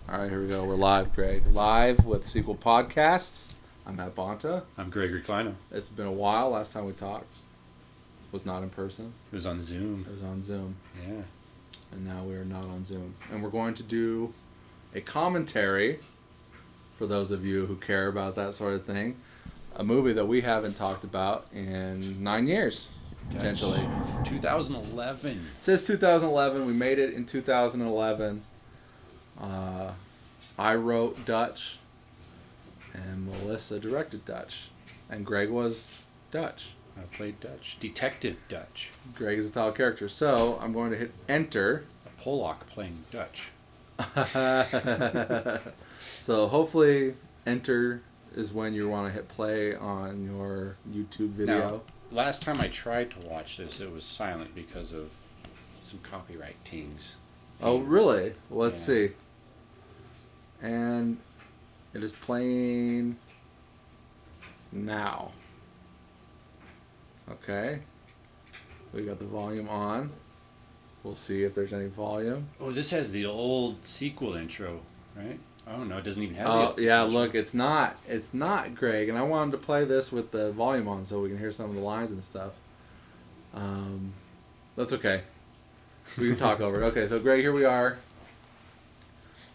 All right, here we go. We're live, Greg. Live with Sequel Podcast. I'm at Bonta. I'm Gregory, Klino. It's been a while. Last time we talked was not in person. It was on Zoom. It was on Zoom. Yeah. And now we are not on Zoom. And we're going to do a commentary, for those of you who care about that sort of thing, a movie that we haven't talked about in 9 years, potentially. 2011. It says 2011. We made it in 2011. I wrote Dutch, and Melissa directed Dutch, and Greg was Dutch. I played Dutch. Detective Dutch. Greg is the title character. So I'm going to hit enter. A Polak playing Dutch. So hopefully enter is when you want to hit play on your YouTube video. Now, last time I tried to watch this, it was silent because of some copyright tings. Oh, really? Well, let's Yeah. see. And it is playing now. Okay. We got the volume on. We'll see if there's any volume. Oh, this has the old sequel intro, right? Oh, no, it doesn't even have the Oh, old yeah, sequel look, it's not, Greg. And I wanted to play this with the volume on so we can hear some of the lines and stuff. That's okay. We can talk over it. Okay, so Greg, here we are.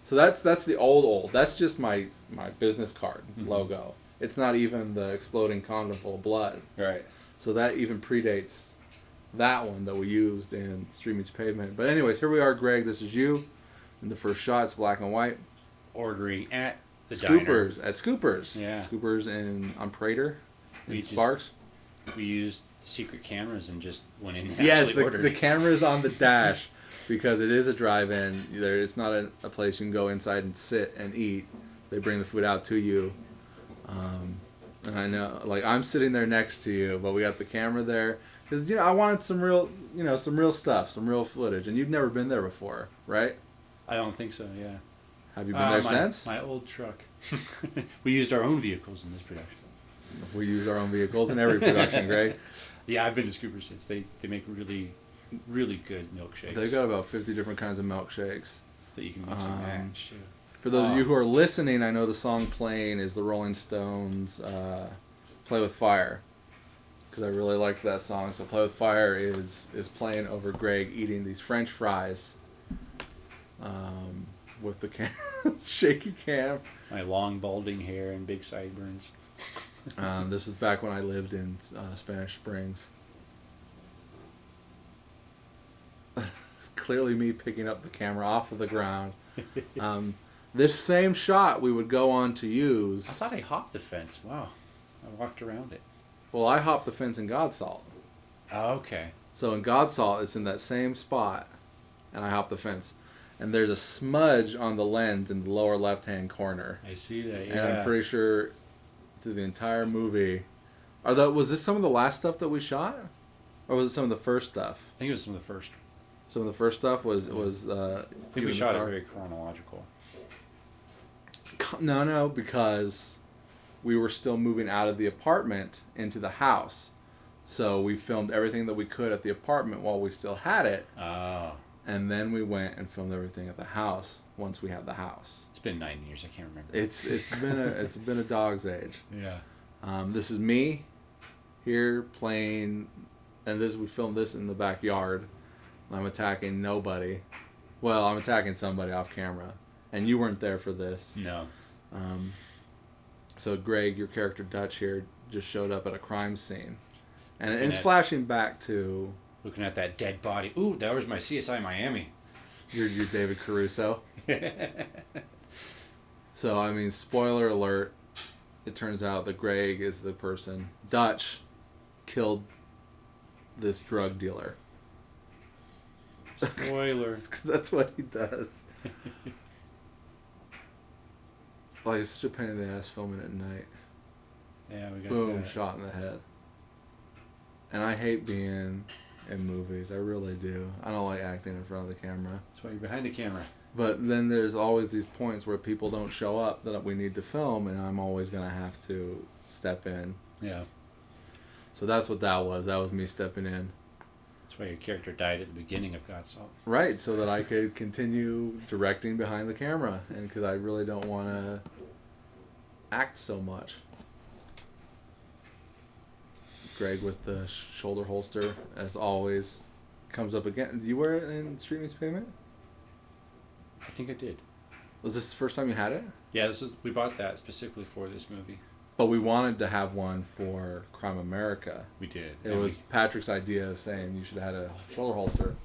So that's the old. That's just my business card logo. It's not even the exploding condom full of blood. Right. So that even predates that one that we used in Street Meets Pavement. But anyways, here we are, Greg. This is you. In the first shot, it's black and white. Ordering at the Scoopers. diner. At Scoopers. Yeah. Scoopers on Prater. In just- Sparks. We used secret cameras and just went in and Yes, actually ordered. the camera is on the dash because it is a drive-in. It's not a place you can go inside and sit and eat. They bring the food out to you. And I know, like, I'm sitting there next to you, but we got the camera there because I wanted some real stuff, some real footage. And you've never been there before, right? I don't think so, yeah. Have you been there since? My old truck. We used our own vehicles in this production. We use our own vehicles in every production, Greg. Yeah, I've been to Scooper since. They make really, really good milkshakes. They've got about 50 different kinds of milkshakes. that you can mix and match too. For those of you who are listening, I know the song playing is the Rolling Stones' "Play with Fire," because I really liked that song. So "Play with Fire" is playing over Greg eating these French fries with the shaky cam. My long balding hair and big sideburns. This was back when I lived in Spanish Springs. It's clearly me picking up the camera off of the ground. This same shot we would go on to use. I thought I hopped the fence. Wow. I walked around it. Well, I hopped the fence in Godsalt. Oh, okay. So in Godsalt, it's in that same spot, and I hopped the fence. And there's a smudge on the lens in the lower left-hand corner. I see that, yeah. And I'm pretty sure through the entire movie... Was this some of the last stuff that we shot? Or was it some of the first stuff? I think it was some of the first. Some of the first stuff was... I think we shot it very chronological. No, because we were still moving out of the apartment into the house. So we filmed everything that we could at the apartment while we still had it. Oh. And then we went and filmed everything at the house once we had the house. It's been 9 years. I can't remember. It's been a dog's age. Yeah. This is me here playing, and we filmed this in the backyard. I'm attacking nobody. Well, I'm attacking somebody off camera, and you weren't there for this. No. So Greg, your character Dutch here, just showed up at a crime scene, and it's at- flashing back to Looking at that dead body. Ooh, that was my CSI Miami. your David Caruso. So I mean, spoiler alert. It turns out that Greg is the person. Dutch killed this drug dealer. Spoiler. Because that's what he does. Like, it's such a pain in the ass filming at night. Yeah, we got Boom, that. shot in the head. And I hate being in movies. I really do. I don't like acting in front of the camera. That's why you're behind the camera. But then there's always these points where people don't show up that we need to film, and I'm always going to have to step in. Yeah. So that's what that was. That was me stepping in. That's why your character died at the beginning of God's Salt. Right, so that I could continue directing behind the camera, and because I really don't want to act so much. Greg with the shoulder holster, as always, comes up again. Did you wear it in Street Meets Pavement? I think I did. Was this the first time you had it? Yeah, we bought that specifically for this movie. But we wanted to have one for Crime America. We did. It was Patrick's idea, saying you should have had a shoulder holster.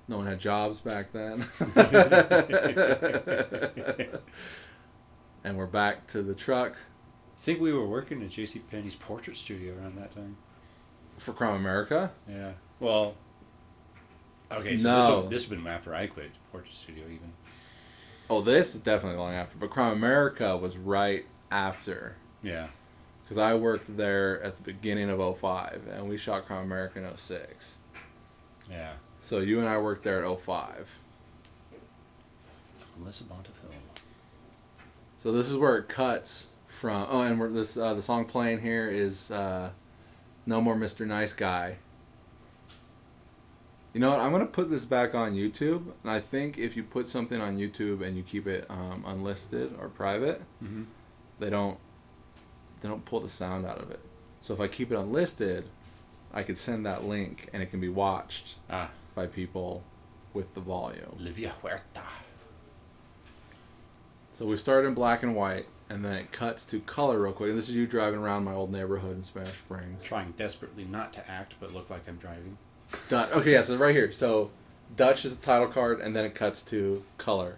No one had jobs back then. And we're back to the truck. I think we were working at JCPenney's portrait studio around that time. For Crime America? Yeah. Well, okay, so no. this would have been after I quit portrait studio even. Oh, this is definitely long after. But Crime America was right after. Yeah. Because I worked there at the beginning of 05, and we shot Crime America in 06. Yeah. So you and I worked there at 05. Unless a Bonta film. So this is where it cuts from. Oh, and the song playing here is No More Mr. Nice Guy. You know what? I'm going to put this back on YouTube. And I think if you put something on YouTube and you keep it unlisted or private, mm-hmm. they don't pull the sound out of it. So if I keep it unlisted, I could send that link and it can be watched by people with the volume. Livia Huerta. So we started in black and white, and then it cuts to color real quick. And this is you driving around my old neighborhood in Spanish Springs. Trying desperately not to act, but look like I'm driving. Okay, yeah, so right here. So Dutch is the title card, and then it cuts to color.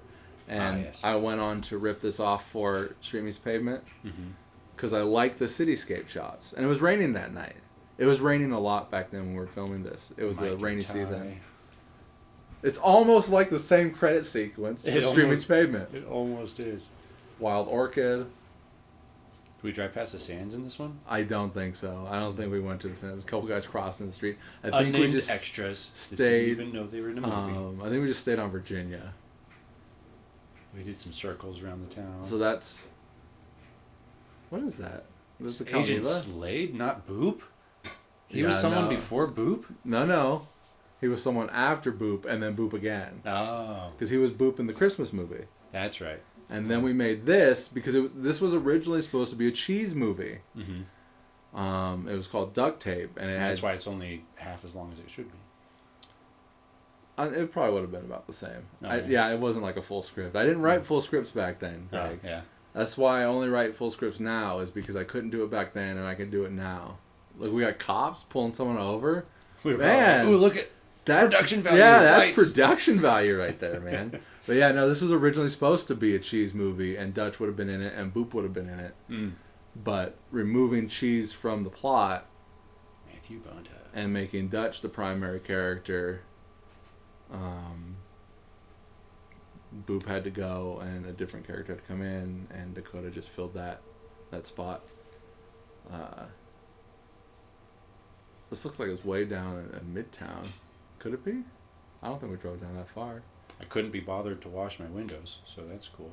And yes. I went on to rip this off for Street Meets Pavement because mm-hmm. I like the cityscape shots. And it was raining that night. It was raining a lot back then when we were filming this. It was a rainy season. It's almost like the same credit sequence for Street Meets Pavement. It almost is. Wild Orchid. Did we drive past the Sands in this one? I don't think so. I don't think we went to the Sands. A couple guys crossing the street. I think Unnamed we just extras. stayed. Didn't even know they were in a movie. I think we just stayed on Virginia. We did some circles around the town. So that's... What is that? This is the Agent Calneva? Slade, not Boop? He was someone before Boop? No. He was someone after Boop and then Boop again. Oh. Because he was Boop in the Christmas movie. That's right. And then we made this because this was originally supposed to be a cheese movie. Mm-hmm. It was called Duct Tape. And that's why it's only half as long as it should be. It probably would have been about the same. Oh, yeah, it wasn't like a full script. I didn't write full scripts back then, Greg. Oh, yeah. That's why I only write full scripts now, is because I couldn't do it back then and I can do it now. Like, we got cops pulling someone over. Man. Ooh, look at that's production value. Yeah, that's production value right there, man. But yeah, no, this was originally supposed to be a cheese movie, and Dutch would have been in it, and Boop would have been in it. Mm. But removing cheese from the plot, Mathew Bonta, and making Dutch the primary character, Boop had to go, and a different character had to come in, and Dakota just filled that spot. This looks like it's way down in Midtown. Could it be? I don't think we drove down that far. I couldn't be bothered to wash my windows, so that's cool.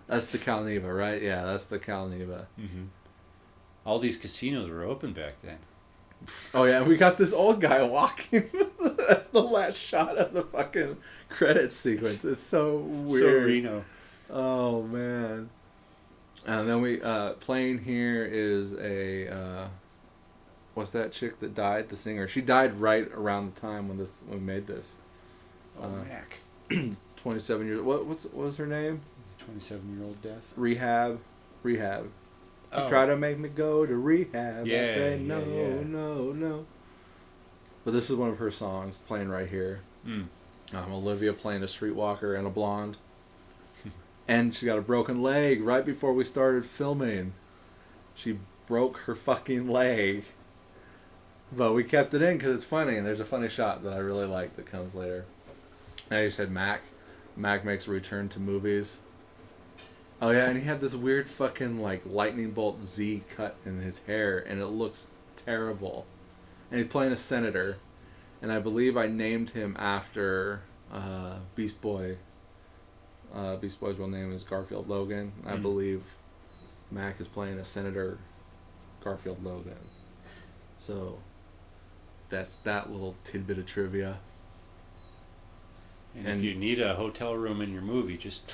That's the Calneva, right? Yeah, that's the Calneva. Mm-hmm. All these casinos were open back then. Oh yeah, we got this old guy walking. That's the last shot of the fucking credits sequence. It's so weird. So Reno. Oh man. And then we playing here is a what's that chick that died? The singer. She died right around the time when we made this. Oh, Mac. 27 years. What was her name? 27-year-old death. Rehab. Oh. Try to make me go to rehab. Yeah, I say no, yeah. no. But this is one of her songs playing right here. Mm. Olivia playing a streetwalker and a blonde. And she got a broken leg right before we started filming. She broke her fucking leg. But we kept it in because it's funny, and there's a funny shot that I really like that comes later. And I just said Mac. Mac makes a return to movies. Oh yeah, and he had this weird fucking like lightning bolt Z cut in his hair, and it looks terrible. And he's playing a senator, and I believe I named him after Beast Boy. Beast Boy's real name is Garfield Logan. I believe Mac is playing a Senator Garfield Logan. So that's that little tidbit of trivia. And if you need a hotel room in your movie, just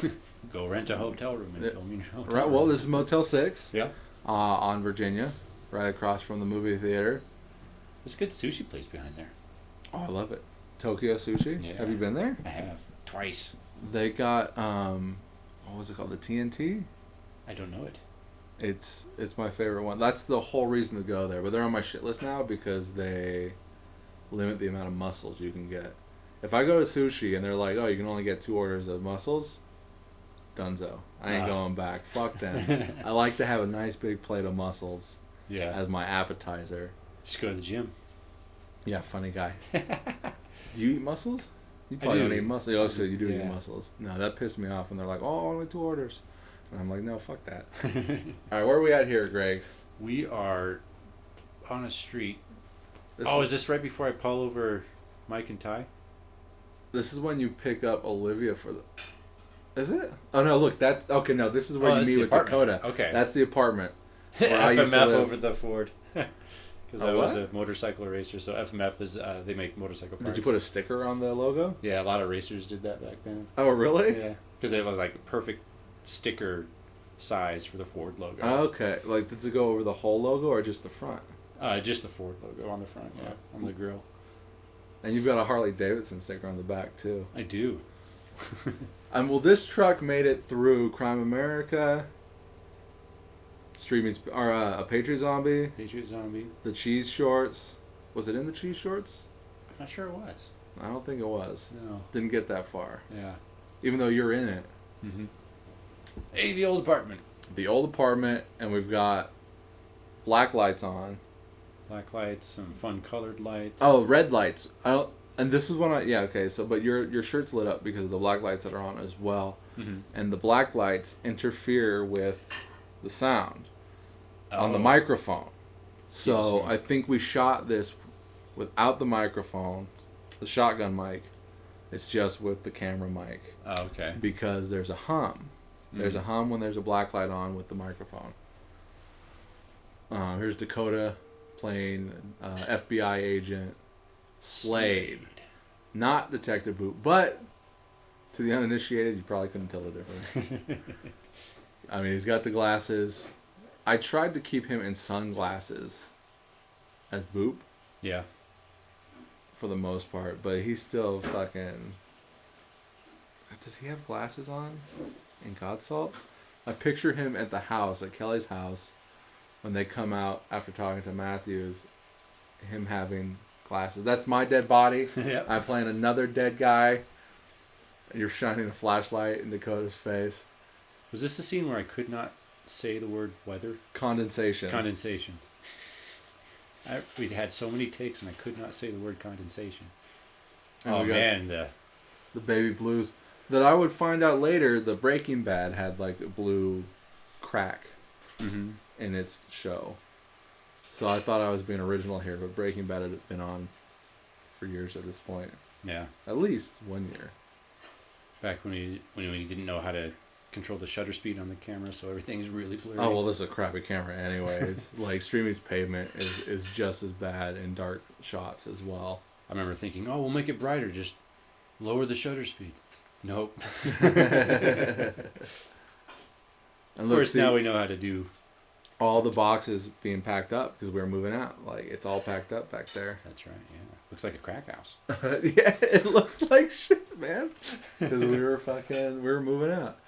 go rent a hotel room and film in your hotel Right. room. Well, this is Motel 6. Yeah. On Virginia, right across from the movie theater. There's a good sushi place behind there. Oh, I love it. Tokyo Sushi. Yeah. Have you been there? I have. Twice. They got what was it called? The TNT. I don't know it. It's my favorite one. That's the whole reason to go there. But they're on my shit list now because they limit the amount of mussels you can get. If I go to sushi and they're like, oh, you can only get 2 orders of mussels, dunzo. I ain't going back. Fuck them. I like to have a nice big plate of mussels as my appetizer. Just go to the gym. Yeah, funny guy. Do you eat mussels? You probably don't eat mussels. Oh, so you do eat mussels. No, that pissed me off when they're like, oh, only 2 orders. And I'm like, no, fuck that. All right, where are we at here, Greg? We are on a street. Is this right before I pull over Mike and Ty? This is when you pick up Olivia for the... Is it? Oh, no, look, that's... Okay, no, this is where you meet with Dakota. Okay. That's the apartment. FMF over the Ford. Because I was what? a motorcycle racer, so FMF is, they make motorcycle parts. Did you put a sticker on the logo? Yeah, a lot of racers did that back then. Oh, really? Yeah. Because it was like a perfect sticker size for the Ford logo. Okay. Like, did it go over the whole logo or just the front? Just the Ford logo on the front, on the grill. And you've got a Harley Davidson sticker on the back, too. I do. And well, this truck made it through Crime America, A Patriot Zombie, Patriot Zombie. The Cheese Shorts. Was it in the Cheese Shorts? I'm not sure it was. I don't think it was. No. Didn't get that far. Yeah. Even though you're in it. Mm-hmm. Hey, the old apartment. The old apartment, and we've got black lights on. Black lights, some fun colored lights. Oh, red lights. And this is when but your shirt's lit up because of the black lights that are on as well. Mm-hmm. And the black lights interfere with the sound on the microphone. So I think we shot this without the microphone, the shotgun mic. It's just with the camera mic. Oh, okay. Because there's a hum. There's a hum when there's a black light on with the microphone. Here's Dakota playing FBI agent Slade. Not Detective Boot, but to the uninitiated, you probably couldn't tell the difference. I mean, he's got the glasses. I tried to keep him in sunglasses as Boop. Yeah. For the most part, but he's still fucking... Does he have glasses on in Godsalt? I picture him at the house, at Kelly's house, when they come out after talking to Matthews, him having glasses. That's my dead body. Yep. I'm playing another dead guy. And you're shining a flashlight in Dakota's face. Was this the scene where I could not say the word weather? Condensation. Condensation. We'd had so many takes and I could not say the word condensation. And the baby blues. That I would find out later, the Breaking Bad had like a blue crack in its show. So I thought I was being original here, but Breaking Bad had been on for years at this point. Yeah. At least 1 year. Back when we didn't know how to control the shutter speed on the camera, so everything's really blurry. Oh, well, this is a crappy camera anyways. Like, Streamy's Pavement is just as bad in dark shots as well. I remember thinking, we'll make it brighter, just lower the shutter speed. Nope. And of course, now we know how to do... all the boxes being packed up because we're moving out. Like, it's all packed up back there. That's right, yeah. Looks like a crack house. Yeah, it looks like shit, man. Because we were moving out.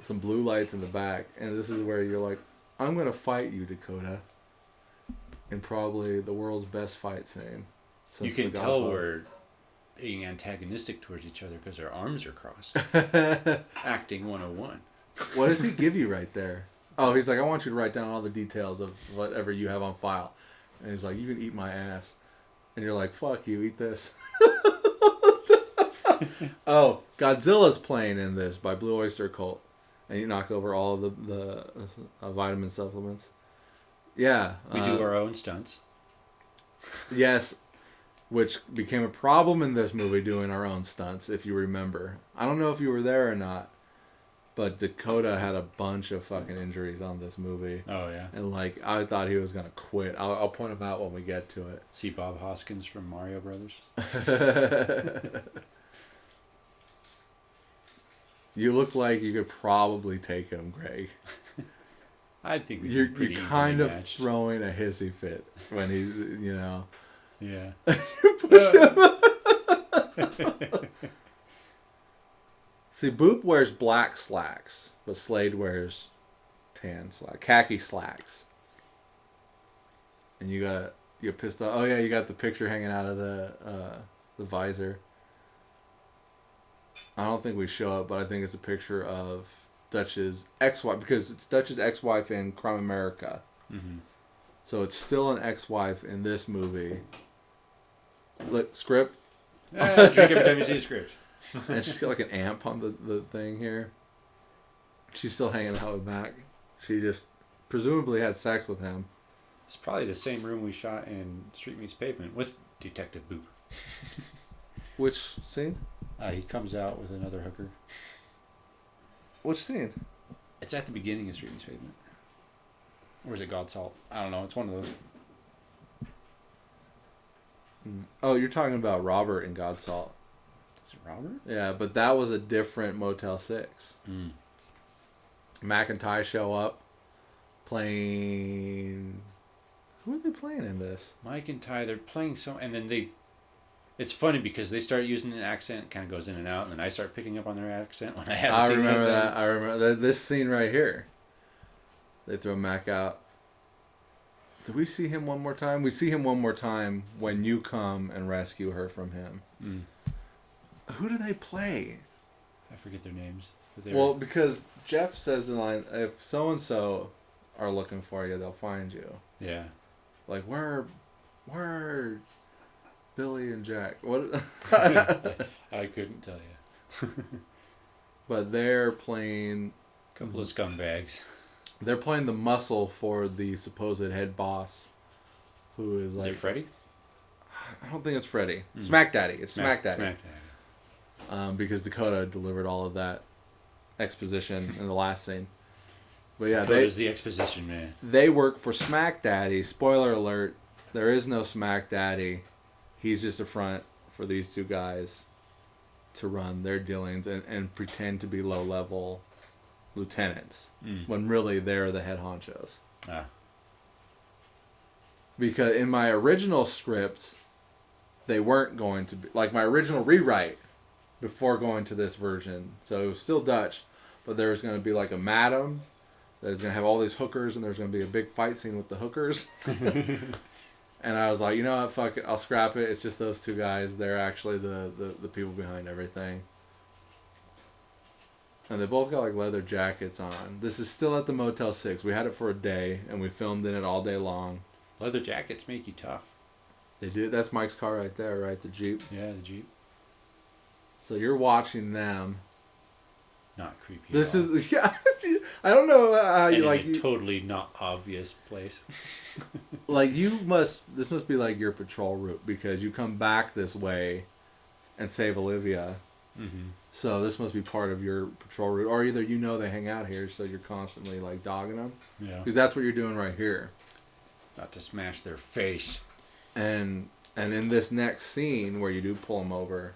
Some blue lights in the back. And this is where you're like, I'm going to fight you, Dakota. In probably the world's best fight scene. You can tell we're being antagonistic towards each other because our arms are crossed. Acting 101. What does he give you right there? Oh, he's like, I want you to write down all the details of whatever you have on file. And he's like, you can eat my ass. And you're like, fuck you, eat this. Oh, Godzilla's playing in this by Blue Oyster Cult. And you knock over all of the vitamin supplements. Yeah. We do our own stunts. Yes. Which became a problem in this movie, doing our own stunts, if you remember. I don't know if you were there or not. But Dakota had a bunch of fucking injuries on this movie. Oh, yeah. And, like, I thought he was going to quit. I'll point him out when we get to it. See Bob Hoskins from Mario Brothers? You look like you could probably take him, Greg. I think You're kind of matched. throwing a hissy fit when he, you know. Yeah. See, Boop wears black slacks, but Slade wears tan slacks, khaki slacks. And you're pissed off. Oh yeah, you got the picture hanging out of the visor. I don't think we show it, but I think it's a picture of Dutch's ex-wife, because it's Dutch's ex-wife in Crime America. Mm-hmm. So it's still an ex-wife in this movie. Look, script. Drink every time you see a script. And she's got like an amp on the thing here. She's still hanging out with Mac. She just presumably had sex with him. It's probably the same room we shot in Street Meets Pavement with Detective Boop. Which scene? He comes out with another hooker. Which scene? It's at the beginning of Street Meets Pavement. Or is it God Salt? I don't know. It's one of those. Oh, you're talking about Robert in God Salt. Is it Robert? Yeah, but that was a different Motel 6. Mm. Mac and Ty show up playing... Who are they playing in this? Mike and Ty, they're playing some... And then they... It's funny because they start using an accent, it kind of goes in and out, and then I start picking up on their accent when I haven't I seen remember them. that. I remember this scene right here. They throw Mac out. Did we see him one more time? We see him one more time when you come and rescue her from him. Mm. Who do they play? I forget their names. But Well, because Jeff says the line, if so-and-so are looking for you, they'll find you. Yeah. Like, where are Billy and Jack? What? I couldn't tell you. But they're playing... Couple of scumbags. They're playing the muscle for the supposed head boss, who is like... Is it Freddy? I don't think it's Freddy. Smack Daddy. It's Smack Daddy. Smack Daddy. Because Dakota delivered all of that exposition in the last scene. But yeah, Dakota's the exposition man. They work for Smack Daddy. Spoiler alert, there is no Smack Daddy. He's just a front for these two guys to run their dealings and pretend to be low-level lieutenants when really they're the head honchos. Ah. Because in my original script, they weren't going to be... Like, my original rewrite before going to this version, so it was still Dutch, but there was going to be like a madam that was going to have all these hookers, and there's going to be a big fight scene with the hookers. And I was like, you know what, fuck it, I'll scrap it. It's just those two guys. They're actually the people behind everything. And they both got like leather jackets on. This is still at the Motel 6. We had it for a day, and we filmed in it all day long. Leather jackets make you tough. They do. That's Mike's car right there, right? The Jeep. Yeah, the Jeep. So you're watching them. Not creepy. This at all. is... Yeah, I don't know how And you in like... a totally not obvious place. Like, this must be like your patrol route, because you come back this way and save Olivia. Mm-hmm. So this must be part of your patrol route. Or either you know they hang out here, so you're constantly, like, dogging them. Yeah. Because that's what you're doing right here. Not to smash their face. And in this next scene where you do pull them over,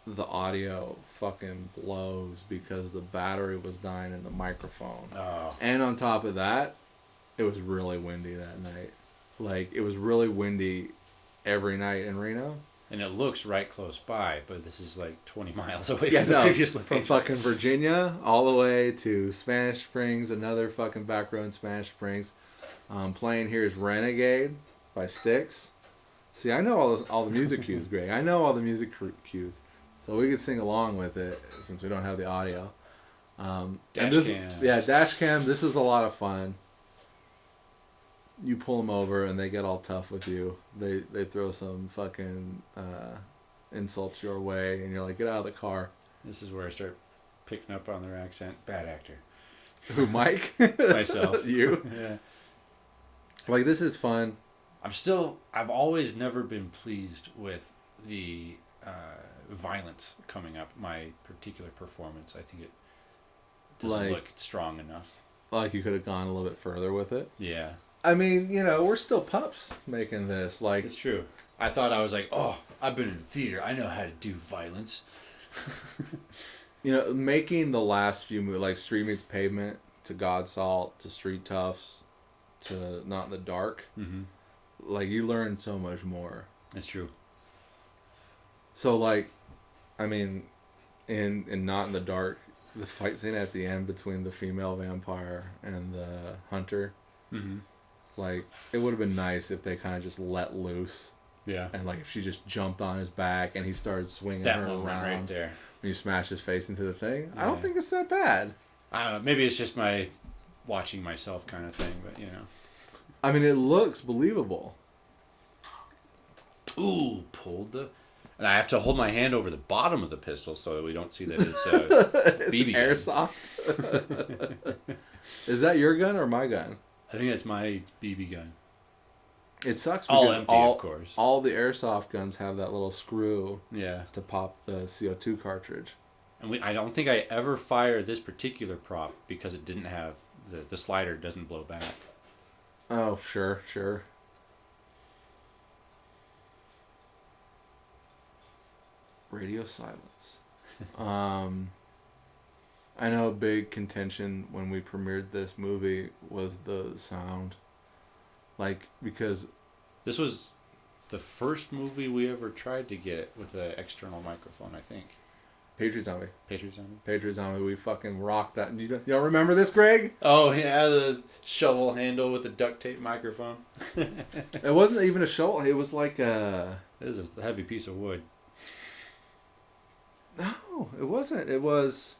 the audio fucking blows because the battery was dying in the microphone. Oh. And on top of that, it was really windy that night. Like, it was really windy every night in Reno. And it looks right close by, but this is like 20 miles away Yeah, from the no, previous from location. fucking Virginia all the way to Spanish Springs, another fucking back road in Spanish Springs. Playing here is Renegade by Styx. See, I know all the music cues, Greg. I know all the music cues. So we could sing along with it since we don't have the audio. Dash cam. Yeah, dash cam. This is a lot of fun. You pull them over and they get all tough with you. They throw some fucking insults your way, and you're like, get out of the car. This is where I start picking up on their accent. Bad actor. Who, Mike? Myself. You? Yeah. Like, this is fun. I've always never been pleased with the violence coming up my particular performance. I think Doesn't look strong enough. Like you could have gone a little bit further with it. Yeah. I mean, we're still pups making this. Like, it's true. I thought I was like, oh, I've been in the theater. I know how to do violence. Making the last few movies, like Street Meets Pavement, to God Salt, to Street Toughs, to Not in the Dark, like, you learn so much more. It's true. So, like, I mean, in Not in the Dark, the fight scene at the end between the female vampire and the hunter, like, it would have been nice if they kind of just let loose. Yeah. And, like, if she just jumped on his back and he started swinging that her moment around. right there. When you smash his face into the thing. Yeah. I don't think it's that bad. I don't know. Maybe it's just my watching myself kind of thing, but I mean, it looks believable. Ooh, pulled the... And I have to hold my hand over the bottom of the pistol so that we don't see that it's it's BB airsoft. Is that your gun or my gun? I think that's my BB gun. It sucks all because empty, of course. All the airsoft guns have that little screw to pop the CO2 cartridge. And I don't think I ever fired this particular prop because it didn't have... The slider doesn't blow back. Oh, sure. Radio silence. I know a big contention when we premiered this movie was the sound. Like, because... This was the first movie we ever tried to get with an external microphone, I think. Patriot Zombie. Patriot Zombie. We fucking rocked that. You don't remember this, Greg? Oh, yeah, the shovel handle with the duct tape microphone. It wasn't even a shovel. It was like a... It was a heavy piece of wood. No, it wasn't. It was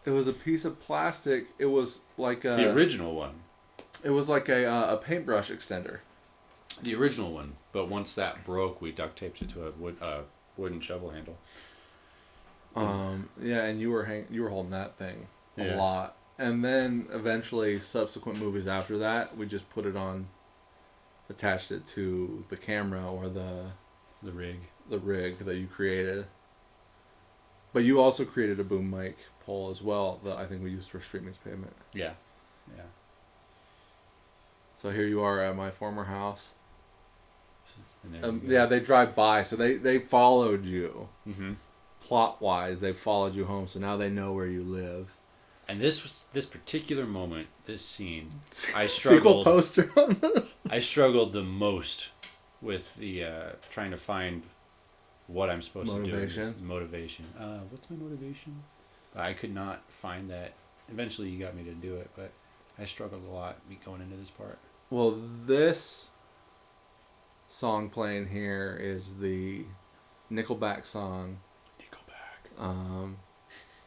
a piece of plastic. It was like a... The original one. It was like a paintbrush extender. The original one. But once that broke, we duct taped it to a wooden shovel handle. Yeah, and you were holding that thing a lot. And then eventually, subsequent movies after that, we just put it on, attached it to the camera or the rig that you created. But you also created a boom mic pole as well that I think we used for Street Meets Pavement. Yeah. So here you are at my former house. Yeah, they drive by, so they followed you. Mm-hmm. Plot-wise, they followed you home, so now they know where you live. And this particular moment, this scene, I Sequel struggled. poster on the... I struggled the most with the trying to find what I'm supposed to do. Motivation. What's my motivation? I could not find that. Eventually, you got me to do it, but I struggled a lot going into this part. Well, this song playing here is the Nickelback song.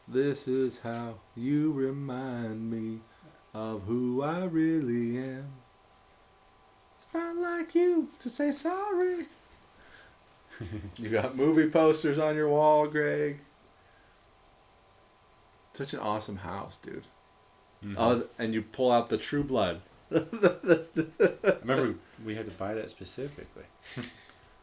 This is how you remind me of who I really am. It's not like you to say sorry. You got movie posters on your wall, Greg. Such an awesome house, dude. Mm-hmm. And you pull out the True Blood. I remember we had to buy that specifically.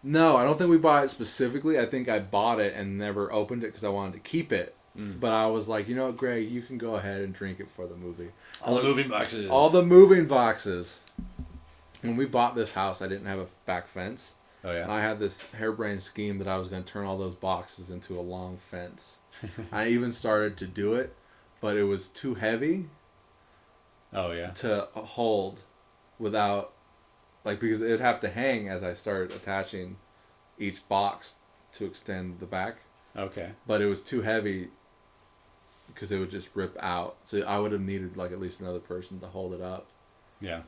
No, I don't think we bought it specifically. I think I bought it and never opened it because I wanted to keep it. But I was like, you know what, Greg, you can go ahead and drink it for the movie. All the moving boxes. All the moving boxes. When we bought this house, I didn't have a back fence. Oh, yeah? I had this harebrained scheme that I was going to turn all those boxes into a long fence. I even started to do it, but it was too heavy. Oh, yeah. To hold without... Like, because it'd have to hang as I started attaching each box to extend the back. Okay. But it was too heavy because it would just rip out. So I would have needed, like, at least another person to hold it up. Yeah.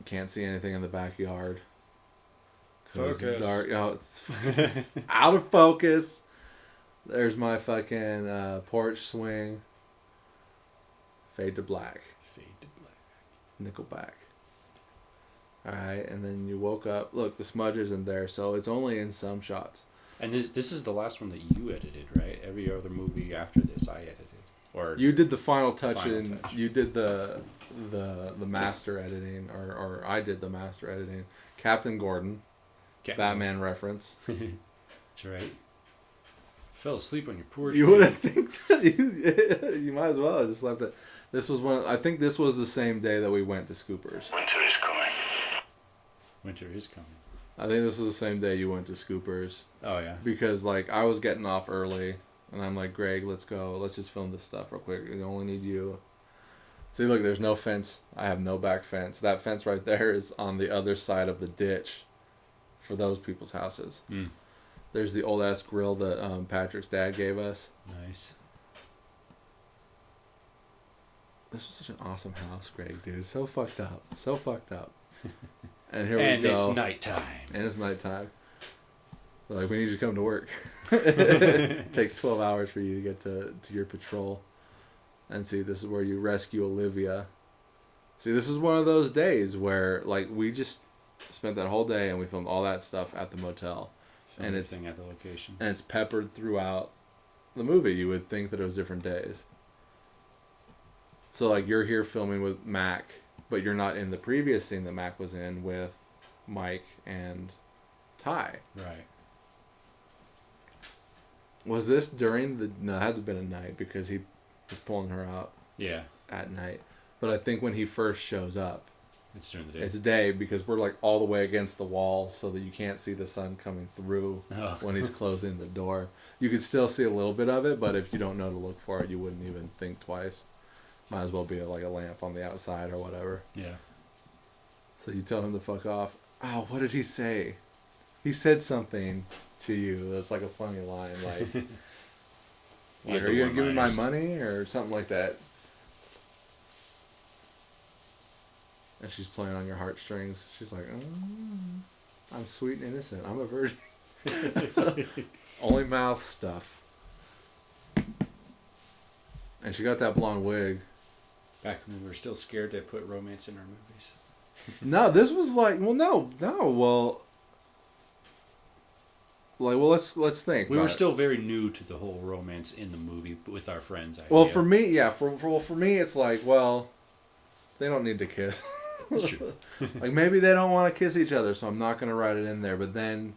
Can't see anything in the backyard. Focus. It's dark. Oh, it's out of focus. There's my fucking porch swing. Fade to black. Nickelback. Alright, and then you woke up. Look, the smudge isn't there, so it's only in some shots. And this is the last one that you edited, right? Every other movie after this, I edited. Or you did the final touch. You did the master editing, or I did the master editing. Captain Gordon, Batman reference. That's right. Fell asleep on your porch. You wouldn't think that. You might as well have just left it. This was I think this was the same day that we went to Scoopers. Winter is coming. Winter is coming. I think this was the same day you went to Scoopers. Oh, yeah. Because, like, I was getting off early, and I'm like, Greg, let's go. Let's just film this stuff real quick. We only need you. See, look, there's no fence. I have no back fence. That fence right there is on the other side of the ditch for those people's houses. Mm. There's the old-ass grill that Patrick's dad gave us. Nice. This was such an awesome house, Greg, dude. It's so fucked up. So fucked up. And here and we go. it's nighttime. And it's nighttime. Like, we need you to come to work. It takes 12 hours for you to get to your patrol. And see, this is where you rescue Olivia. See, this was one of those days where, like, we just spent that whole day and we filmed all that stuff at the motel. Film and it's at the location. And it's peppered throughout the movie. You would think that it was different days. So, like, you're here filming with Mac, but you're not in the previous scene that Mac was in with Mike and Ty. Right. Was this during the... No, it had to have been at night because he was pulling her out. Yeah. At night. But I think when he first shows up... It's during the day. It's day because we're, like, all the way against the wall so that you can't see the sun coming through when he's closing the door. You could still see a little bit of it, but if you don't know to look for it, you wouldn't even think twice. Might as well be like a lamp on the outside or whatever. Yeah. So you tell him to fuck off. Oh, what did he say? He said something to you that's like a funny line, like, like are you gonna give me my money or something like that? And she's playing on your heartstrings. She's like, I'm sweet and innocent. I'm a virgin. Only mouth stuff. And she got that blonde wig. Back when we were still scared to put romance in our movies. No, this was like, let's think. We were still very new to the whole romance in the movie with our friends. Idea. Well, for me, yeah, for me, it's like, well, they don't need to kiss. That's true. Like, maybe they don't want to kiss each other, so I'm not going to write it in there. But then,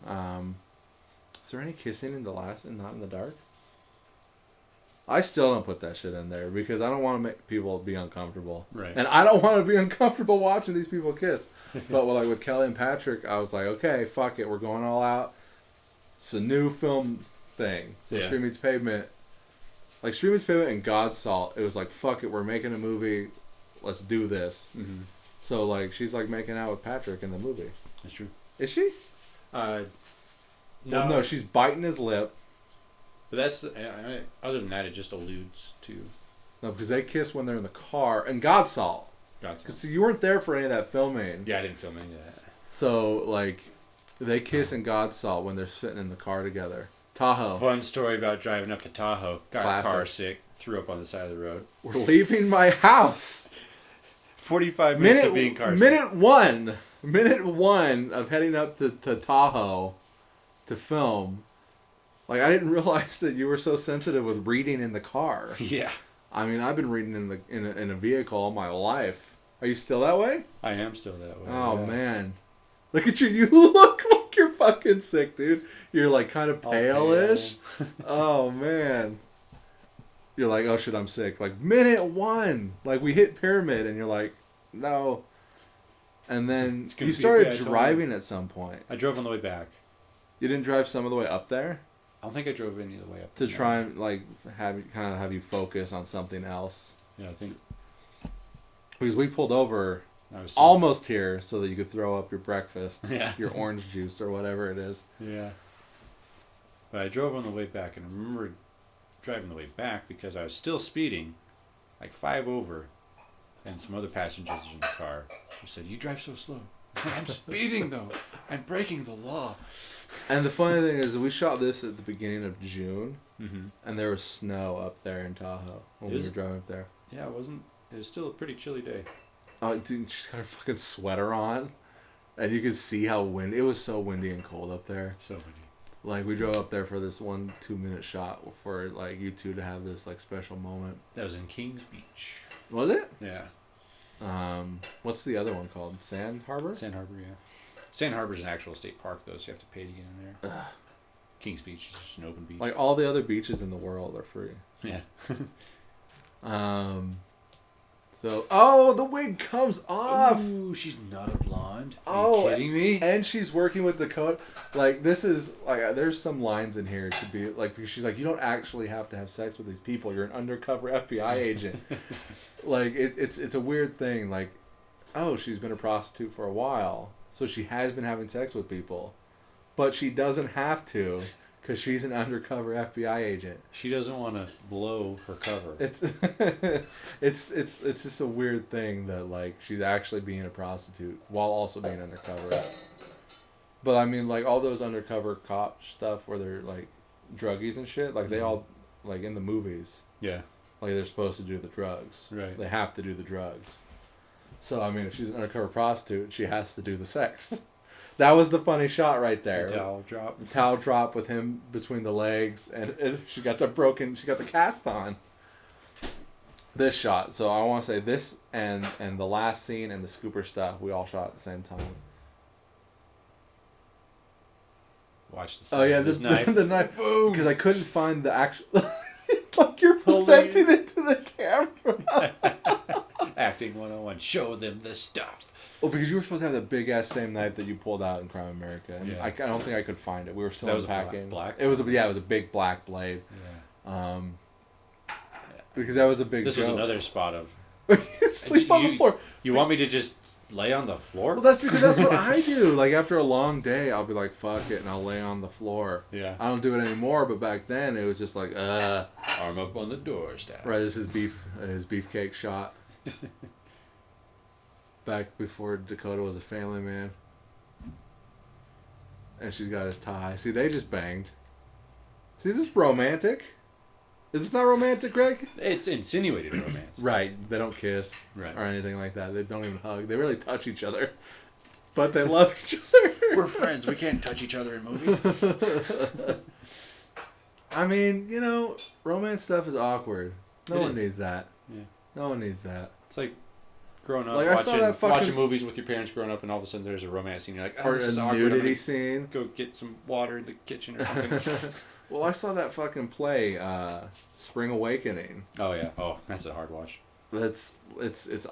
is there any kissing in the last and Not in the Dark? I still don't put that shit in there because I don't want to make people be uncomfortable. Right. And I don't want to be uncomfortable watching these people kiss. But with Kelly and Patrick, I was like, okay, fuck it. We're going all out. It's a new film thing. So Street Meets Pavement. Like, Street Meets Pavement and God's Salt, it was like, fuck it. We're making a movie. Let's do this. Mm-hmm. So, like, she's, like, making out with Patrick in the movie. That's true. Is she? No. Well, no, she's biting his lip. But that's, other than that, it just alludes to... No, because they kiss when they're in the car. And God's Salt. Because you weren't there for any of that filming. Yeah, I didn't film any of that. So, like, they kiss in God's Salt when they're sitting in the car together. Tahoe. Fun story about driving up to Tahoe. Got car sick. Threw up on the side of the road. We're leaving my house. 45 minutes of being car sick. Minute one of heading up to Tahoe to film. Like, I didn't realize that you were so sensitive with reading in the car. Yeah. I mean, I've been reading in a vehicle all my life. Are you still that way? I am still that way. Oh, man. Look at you. You look like you're fucking sick, dude. You're, like, kind of pale-ish. Oh, man. You're like, oh, shit, I'm sick. Like, minute one. Like, we hit Pyramid, and you're like, no. And then you started driving at some point. I drove on the way back. You didn't drive some of the way up there? I don't think I drove any of the way up. To try and, like, have you focus on something else. Yeah, I think. Because we pulled over almost here so that you could throw up your breakfast, your orange juice or whatever it is. Yeah. But I drove on the way back, and I remember driving the way back because I was still speeding, like 5 over, and some other passengers in the car who said, "You drive so slow." I'm speeding though. I'm breaking the law. And the funny thing is, we shot this at the beginning of June, and there was snow up there in Tahoe when we were driving up there. Yeah, it wasn't. It was still a pretty chilly day. Oh, dude, she's got her fucking sweater on, and you could see how windy. It was so windy and cold up there. So windy. Like, we drove up there for this 1-2 minute shot for, like, you two to have this, like, special moment. That was in Kings Beach. Was it? Yeah. What's the other one called? Sand Harbor? Sand Harbor, yeah. Sand Harbor's an actual state park, though, so you have to pay to get in there. King's Beach is just an open beach. Like all the other beaches in the world are free. Yeah. So, the wig comes off. Ooh, she's not a blonde. Are you kidding me? And she's working with Dakota. Like, this is, like, there's some lines in here to be, like, because she's like, you don't actually have to have sex with these people. You're an undercover FBI agent. Like, it's a weird thing. Like, she's been a prostitute for a while. So she has been having sex with people. But she doesn't have to. Because she's an undercover FBI agent. She doesn't want to blow her cover. It's just a weird thing that, like, she's actually being a prostitute while also being undercover. But I mean, like, all those undercover cop stuff where they're like druggies and shit, like they all, like, in the movies, yeah, like they're supposed to do the drugs. Right. They have to do the drugs. So I mean, if she's an undercover prostitute, she has to do the sex. That was the funny shot right there. The towel drop. The towel drop with him between the legs, and she got the cast on. This shot. So I want to say this and the last scene and the scooper stuff, we all shot at the same time. Watch the size of this knife. The knife. Boom! Because I couldn't find the actual... It's like you're presenting it to the camera. Acting 101. Show them the stuff. Well, because you were supposed to have the big ass same knife that you pulled out in Crime America, and yeah. I don't think I could find it. We were still unpacking. Black? It was a big black blade. Yeah. Because that was a big. This joke. was another spot of. You sleep on the floor. You want me to just lay on the floor? Well, that's because that's what I do. Like after a long day, I'll be like, "Fuck it," and I'll lay on the floor. Yeah. I don't do it anymore, but back then it was just like, arm up on the doorstep. Right, this is his beefcake shot. Back before Dakota was a family man. And she's got his tie. See, they just banged. See, this is romantic. Is this not romantic, Greg? It's insinuated romance. Right. They don't kiss or anything like that. They don't even hug. They really touch each other. But they love each other. We're friends. We can't touch each other in movies. I mean, romance stuff is awkward. No one needs that. Yeah. No one needs that. It's like growing up, like watching movies with your parents growing up, and all of a sudden there's a romance scene. You're like, or a nudity scene. Go get some water in the kitchen or something. Well, I saw that fucking play, Spring Awakening. Oh yeah. Oh, that's a hard watch. It's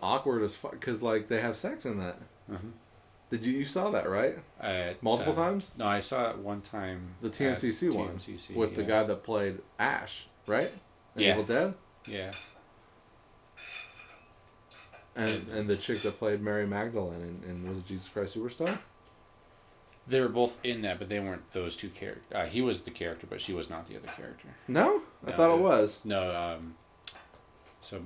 awkward as fuck because like they have sex in that. Mm-hmm. Did you saw that right? Multiple times? No, I saw it one time. The TMCC one with the guy that played Ash, right? Evil Dead. Yeah. And the chick that played Mary Magdalene in was it Jesus Christ Superstar? They were both in that, but they weren't those two characters. He was the character, but she was not the other character. No? I thought it was. No, so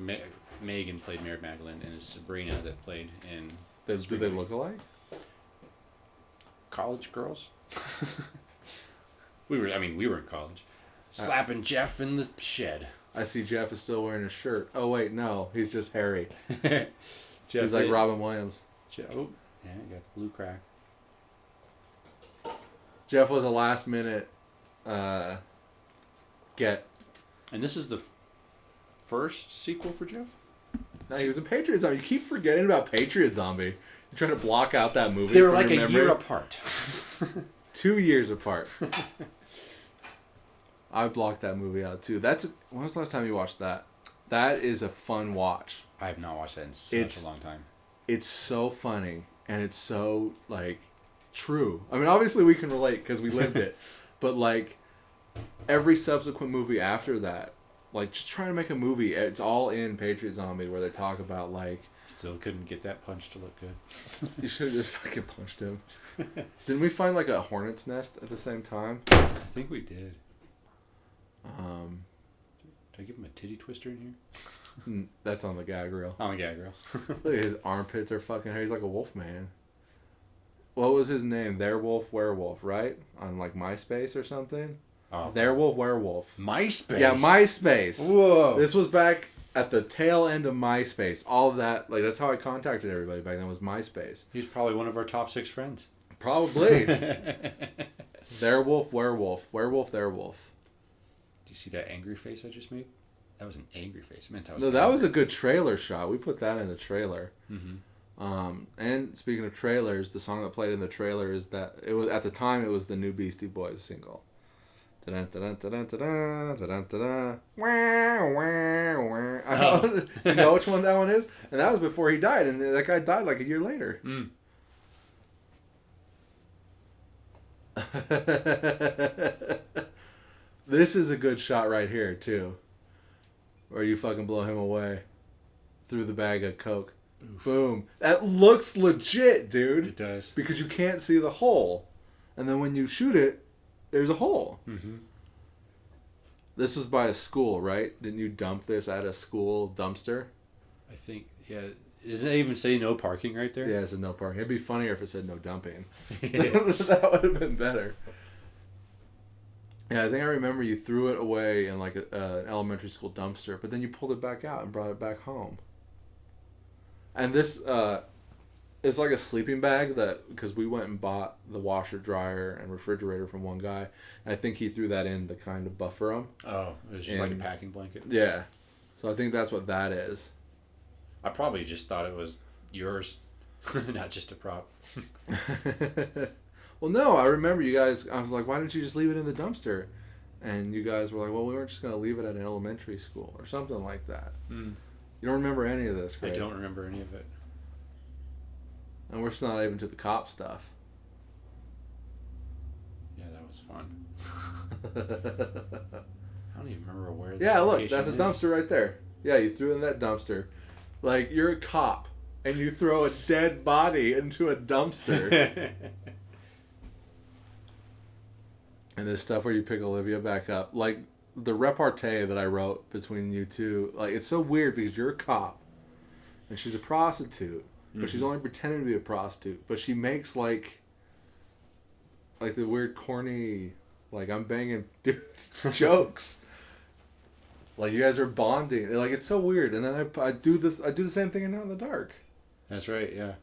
Megan played Mary Magdalene, and it's Sabrina that played in... Do they look alike? College girls? We were in college. Slapping Jeff in the shed. I see Jeff is still wearing a shirt. Oh, wait, no. He's just Harry. He's like Robin Williams. Yeah, you got the blue crack. Jeff was a last-minute get. And this is the first sequel for Jeff? No, he was in Patriot Zombie. You keep forgetting about Patriot Zombie. You're trying to block out that movie. They were like a year apart. 2 years apart. I blocked that movie out too. When was the last time you watched that? That is a fun watch. I have not watched that in such a long time. It's so funny and it's so like true. I mean, obviously we can relate because we lived it, but like every subsequent movie after that, like just trying to make a movie, it's all in Patriot Zombie where they talk about like. Still couldn't get that punch to look good. You should have just fucking punched him. Didn't we find like a hornet's nest at the same time? I think we did. Did I give him a titty twister in here? That's on the gag reel. On the gag reel. Look at his armpits are fucking hair. He's like a wolf man. What was his name? Theirwolf Werewolf, right? On like MySpace or something? Oh. Theirwolf Werewolf. MySpace? Yeah, MySpace. Whoa. This was back at the tail end of MySpace. All of that, like that's how I contacted everybody back then was MySpace. He's probably one of our top 6 friends. Probably. Theirwolf Werewolf. Werewolf Theirwolf. Do you see that angry face I just made? That was an angry face. I meant that was that was a good trailer shot. We put that in the trailer. Mm-hmm. And speaking of trailers, the song that played in the trailer is that it was at the time it was the new Beastie Boys single. You know which one that one is? And that was before he died, and that guy died like a year later. This is a good shot right here, too. Where you fucking blow him away through the bag of Coke. Oof. Boom. That looks legit, dude. It does. Because you can't see the hole. And then when you shoot it, there's a hole. Mm-hmm. This was by a school, right? Didn't you dump this at a school dumpster? I think, yeah. Doesn't it even say no parking right there? Yeah, it says no parking. It'd be funnier if it said no dumping. That would have been better. Yeah, I think I remember you threw it away in like an elementary school dumpster, but then you pulled it back out and brought it back home. And this it's like a sleeping bag that, because we went and bought the washer, dryer, and refrigerator from one guy. And I think he threw that in to kind of buffer them. Oh, it was just like a packing blanket? Yeah. So I think that's what that is. I probably just thought it was yours, not just a prop. Well, no, I remember you guys, I was like, why didn't you just leave it in the dumpster? And you guys were like, well, we weren't just going to leave it at an elementary school or something like that. Mm. You don't remember any of this, right? I don't remember any of it. And we're still not even to the cop stuff. Yeah, that was fun. I don't even remember where this look, that's a dumpster right there. Yeah, you threw it in that dumpster. Like, you're a cop, and you throw a dead body into a dumpster. And this stuff where you pick Olivia back up. Like, the repartee that I wrote between you two, like, it's so weird because you're a cop, and she's a prostitute, but she's only pretending to be a prostitute. But she makes, like the weird, corny, like, I'm banging dudes jokes. Like, you guys are bonding. Like, it's so weird. And then I do the same thing in Not in the Dark. That's right, yeah.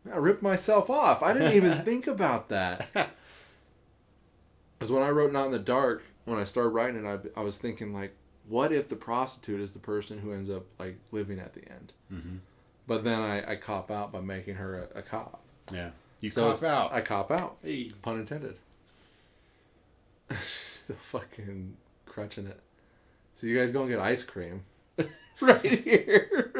I ripped myself off. I didn't even think about that. Because when I wrote Not in the Dark, when I started writing it, I was thinking, like, what if the prostitute is the person who ends up, like, living at the end? Mm-hmm. But then I cop out by making her a cop. Yeah. You cop out. I cop out. Hey. Pun intended. She's still fucking crutching it. So you guys go and get ice cream. Right here.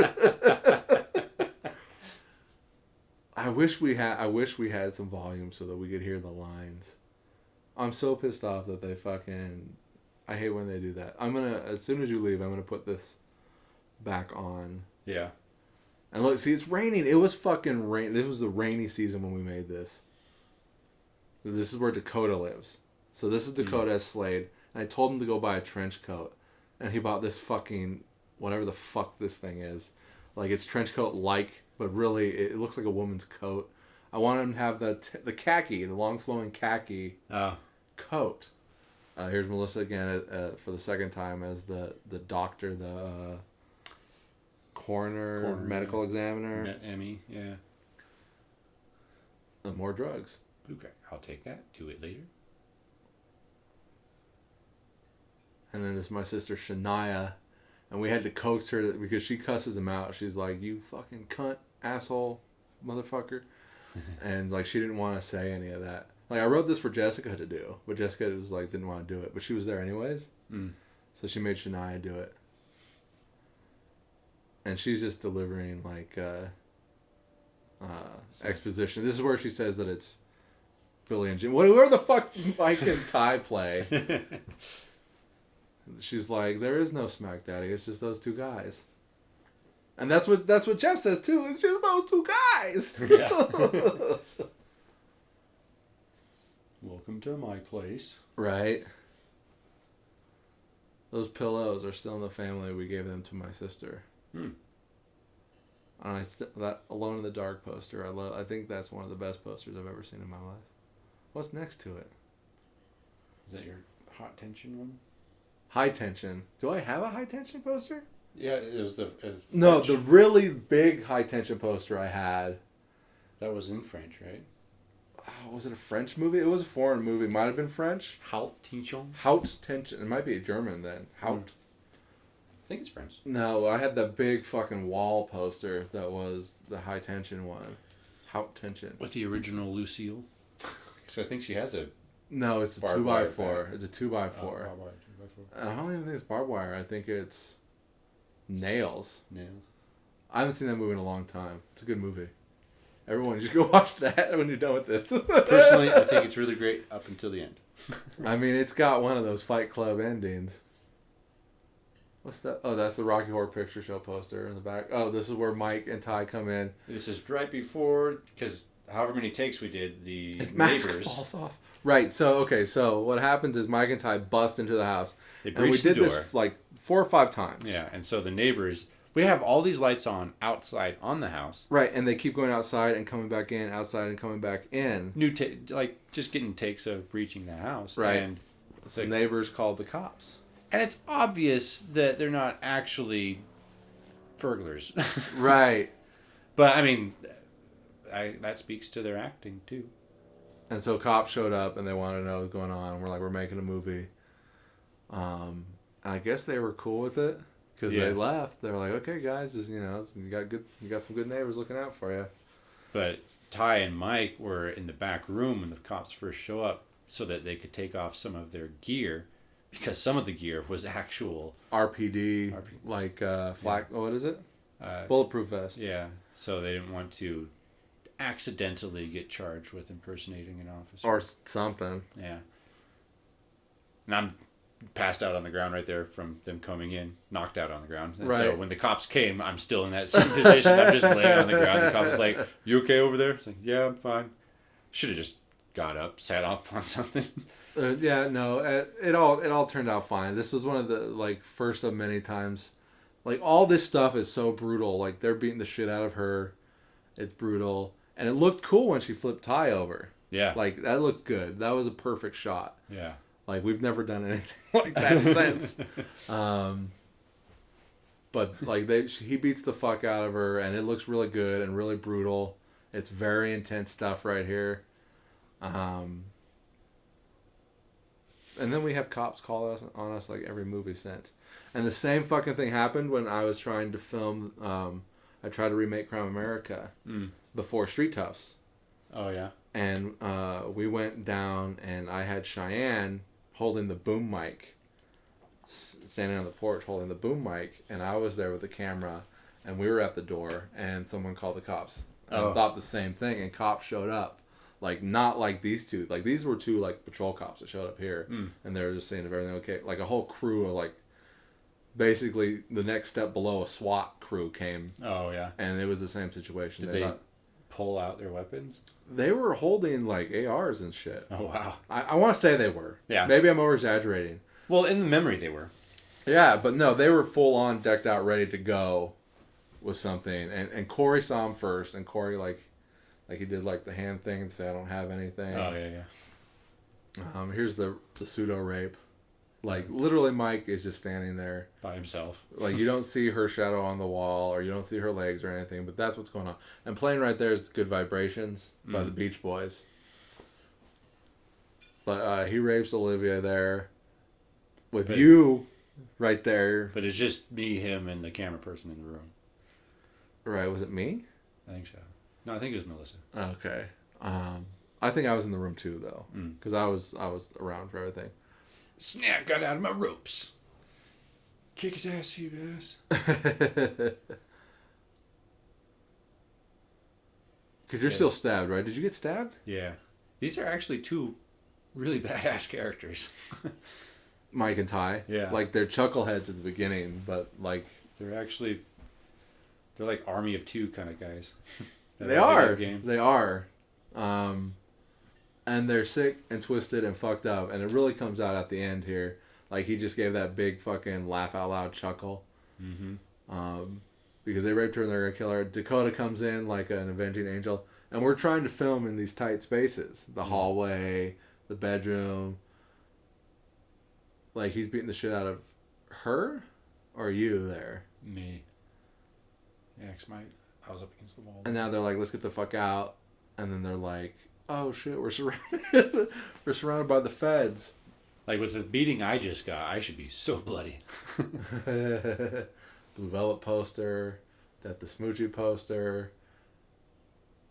I wish we had some volume so that we could hear the lines. I'm so pissed off that they fucking... I hate when they do that. As soon as you leave, I'm gonna put this back on. Yeah. And look, see, it's raining. It was fucking rain. This was the rainy season when we made this. This is where Dakota lives. So this is Dakota as Slade. And I told him to go buy a trench coat. And he bought this fucking... whatever the fuck this thing is. Like, it's trench coat-like, but really, it looks like a woman's coat. I wanted him to have the khaki, the long flowing khaki coat. Here's Melissa again for the second time as the doctor, the coroner medical examiner. Emmy, yeah. And more drugs. Okay, I'll take that. Do it later. And then this is my sister Shania, and we had to coax her because she cusses him out. She's like, "You fucking cunt, asshole, motherfucker." And like she didn't want to say any of that. Like I wrote this for Jessica to do, but Jessica was like didn't want to do it, but she was there anyways. So she made Shania do it. And she's just delivering like exposition. This is where she says that it's Billy and Jim. Where the fuck Mike and Ty play? She's like, there is no Smack Daddy. It's just those two guys. And that's what Jeff says too. It's just those two guys. Yeah. Welcome to my place. Right. Those pillows are still in the family. We gave them to my sister. And that Alone in the Dark poster, I think that's one of the best posters I've ever seen in my life. What's next to it? Is that your Hot Tension one? High Tension. Do I have a High Tension poster? Yeah, it was the... No, the really big High Tension poster I had. That was in French, right? Oh, was it a French movie? It was a foreign movie. Might have been French. Haut Tension? Haut Tension. It might be a German then. Haut. I think it's French. No, I had that big fucking wall poster that was the High Tension one. Haut Tension. With the original Lucille. Because I think she has a No, it's a Barbed 2x4. wire. It's a 2x4. Oh, barbed wire, 2x4. And I don't even think it's barbed wire. I think it's nails. Nails. I haven't seen that movie in a long time. It's a good movie. Everyone, you should go watch that when you're done with this. Personally, I think it's really great up until the end. I mean, it's got one of those Fight Club endings. What's that? Oh, that's the Rocky Horror Picture Show poster in the back. Oh, this is where Mike and Ty come in. This is right before, because however many takes we did, the His neighbors... mask falls off. Right, so what happens is Mike and Ty bust into the house. They and we breach the did door. this like 4 or 5 times. Yeah, and so the neighbors... We have all these lights on outside on the house. Right, and they keep going outside and coming back in, outside and coming back in. Just getting takes of breaching the house. Right. And the neighbors called the cops. And it's obvious that they're not actually burglars. Right. But, I mean, that speaks to their acting, too. And so cops showed up and they wanted to know what's going on. And we're like, we're making a movie. And I guess they were cool with it. Because they left. They were like, okay, guys, just, you got some good neighbors looking out for you. But Ty and Mike were in the back room when the cops first show up so that they could take off some of their gear, because some of the gear was actual RPD. Like flak. Yeah. Oh, what is it? Bulletproof vest. Yeah. So they didn't want to accidentally get charged with impersonating an officer or something. Yeah. And I'm passed out on the ground right there from them coming in, knocked out on the ground. And right. So when the cops came, I'm still in that same position. I'm just laying on the ground. The cop was like, "You okay over there?" I was like, "Yeah, I'm fine." Should have just got up, sat up on something. Yeah, no, it all turned out fine. This was one of the first of many times. All this stuff is so brutal. They're beating the shit out of her. It's brutal, and it looked cool when she flipped Ty over. Yeah, that looked good. That was a perfect shot. Yeah. We've never done anything like that since. But he beats the fuck out of her, and it looks really good and really brutal. It's very intense stuff right here. And then we have cops call on us every movie since. And the same fucking thing happened when I was trying to film. I tried to remake Crime America before Street Toughs. Oh yeah. And we went down, and I had Cheyenne holding the boom mic, standing on the porch holding the boom mic, and I was there with the camera, and we were at the door, and someone called the cops. And I thought the same thing, and cops showed up. Not like these two. These were two, patrol cops that showed up here, and they were just saying if everything okay. A whole crew of, basically the next step below a SWAT crew came. Oh, yeah. And it was the same situation. Did they pull out their weapons? They were holding ARs and shit. Oh wow! I want to say they were. Yeah. Maybe I'm over exaggerating. Well, in the memory they were. Yeah, but no, they were full on decked out, ready to go, with something. And Corey saw him first, and Corey he did the hand thing and say I don't have anything. Oh yeah. Here's the pseudo rape. Literally, Mike is just standing there by himself. You don't see her shadow on the wall, or you don't see her legs or anything, but that's what's going on. And playing right there is Good Vibrations by the Beach Boys. But he rapes Olivia there with you right there. But it's just me, him, and the camera person in the room. Right, was it me? I think so. No, I think it was Melissa. Okay. I think I was in the room too, though, because I was around for everything. Snap got out of my ropes. Kick his ass, you ass. Because you're still stabbed, right? Did you get stabbed? Yeah. These are actually two really badass characters. Mike and Ty. Yeah. They're chuckleheads at the beginning, but they're like Army of Two kind of guys. They are. They are. And they're sick and twisted and fucked up, and it really comes out at the end here. He just gave that big fucking laugh out loud chuckle. Mm-hmm. Because they raped her and they're gonna kill her. Dakota comes in like an avenging angel, and we're trying to film in these tight spaces: the hallway, the bedroom. He's beating the shit out of her, or you there? Me. Yeah, I was up against the wall. And now they're like, "Let's get the fuck out," and then they're like, "Oh shit, we're surrounded. We're surrounded by the feds." With the beating I just got, I should be so bloody. Blue Velvet poster, Death the Smoochie poster.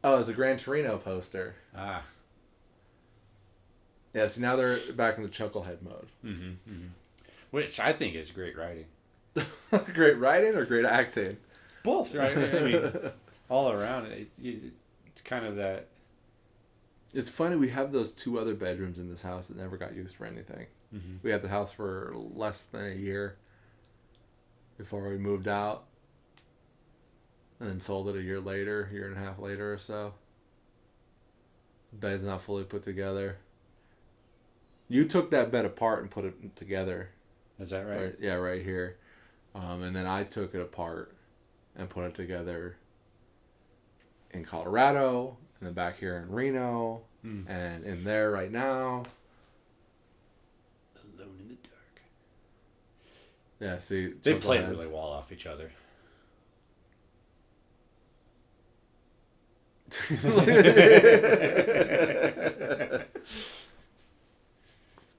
Oh, it's a Gran Torino poster. Ah. Yeah, see, now they're back in the chucklehead mode. Mm-hmm, mm-hmm. Which I think is great writing. Great writing or great acting? Both, right? I mean, all around it's kind of that. It's funny, we have those 2 other bedrooms in this house that never got used for anything. Mm-hmm. We had the house for less than a year before we moved out. And then sold it a year later, year and a half later or so. The bed's not fully put together. You took that bed apart and put it together. Is that right? Yeah, right here. And then I took it apart and put it together in Colorado, and then back here in Reno, and in there right now. Alone in the dark. Yeah, see, they play really well off each other.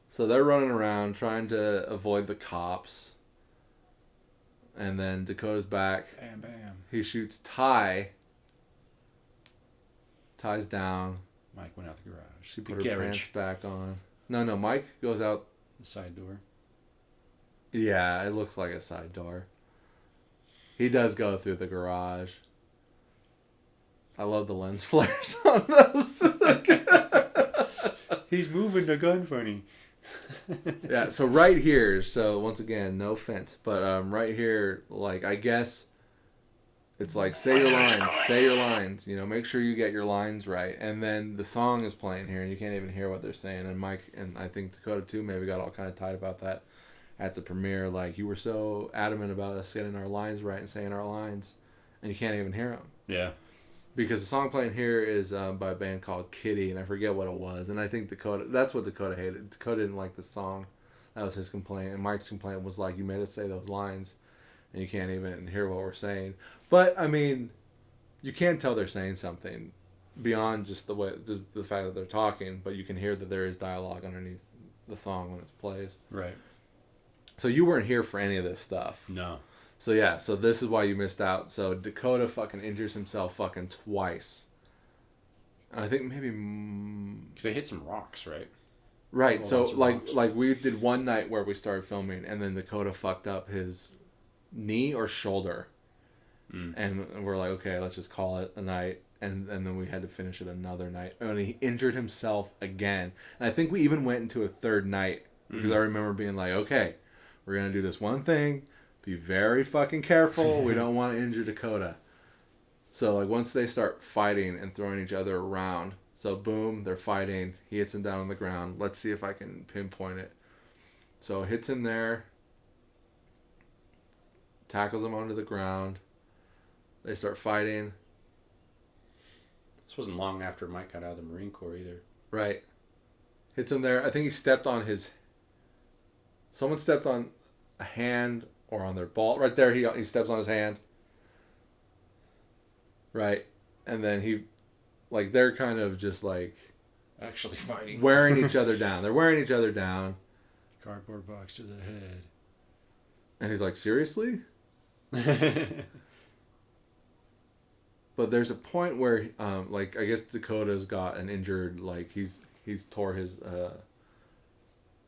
So they're running around trying to avoid the cops. And then Dakota's back. Bam, bam. He shoots Ty. Ty's down. Mike went out the garage. She put her pants back on. No, Mike goes out the side door. Yeah, it looks like a side door. He does go through the garage. I love the lens flares on those. He's moving the gun funny. Yeah, so right here, so once again, no offense, but right here, like, I guess it's like, say your lines, you know, make sure you get your lines right. And then the song is playing here, and you can't even hear what they're saying. And Mike, and I think Dakota too, maybe got all kind of tight about that at the premiere. Like, you were so adamant about us getting our lines right and saying our lines, and you can't even hear them. Yeah. Because the song playing here is by a band called Kitty, and I forget what it was. And I think that's what Dakota hated. Dakota didn't like the song. That was his complaint. And Mike's complaint was like, you made us say those lines, and you can't even hear what we're saying. But, I mean, you can tell they're saying something beyond just the fact that they're talking, but you can hear that there is dialogue underneath the song when it plays. Right. So you weren't here for any of this stuff. No. So yeah, so this is why you missed out. So Dakota fucking injures himself fucking twice. And I think maybe... Because they hit some rocks, right? Right, so like we did one night where we started filming, and then Dakota fucked up his knee or shoulder. And we're like, okay, let's just call it a night. And then we had to finish it another night. And he injured himself again. And I think we even went into a third night. Because I remember being like, okay, we're going to do this one thing. Be very fucking careful. We don't want to injure Dakota. So, like, once they start fighting and throwing each other around, so boom, they're fighting. He hits him down on the ground. Let's see if I can pinpoint it. So, hits him there. Tackles him onto the ground. They start fighting. This wasn't long after Mike got out of the Marine Corps either. Right. Hits him there. I think he stepped on his... Someone stepped on a hand... Or on their ball. Right there, he steps on his hand. Right. And then he... Like, they're kind of just, like... Actually fighting. Wearing each other down. They're wearing each other down. Cardboard box to the head. And he's like, seriously? But there's a point where, like, I guess Dakota's got an injured... Like, he's tore his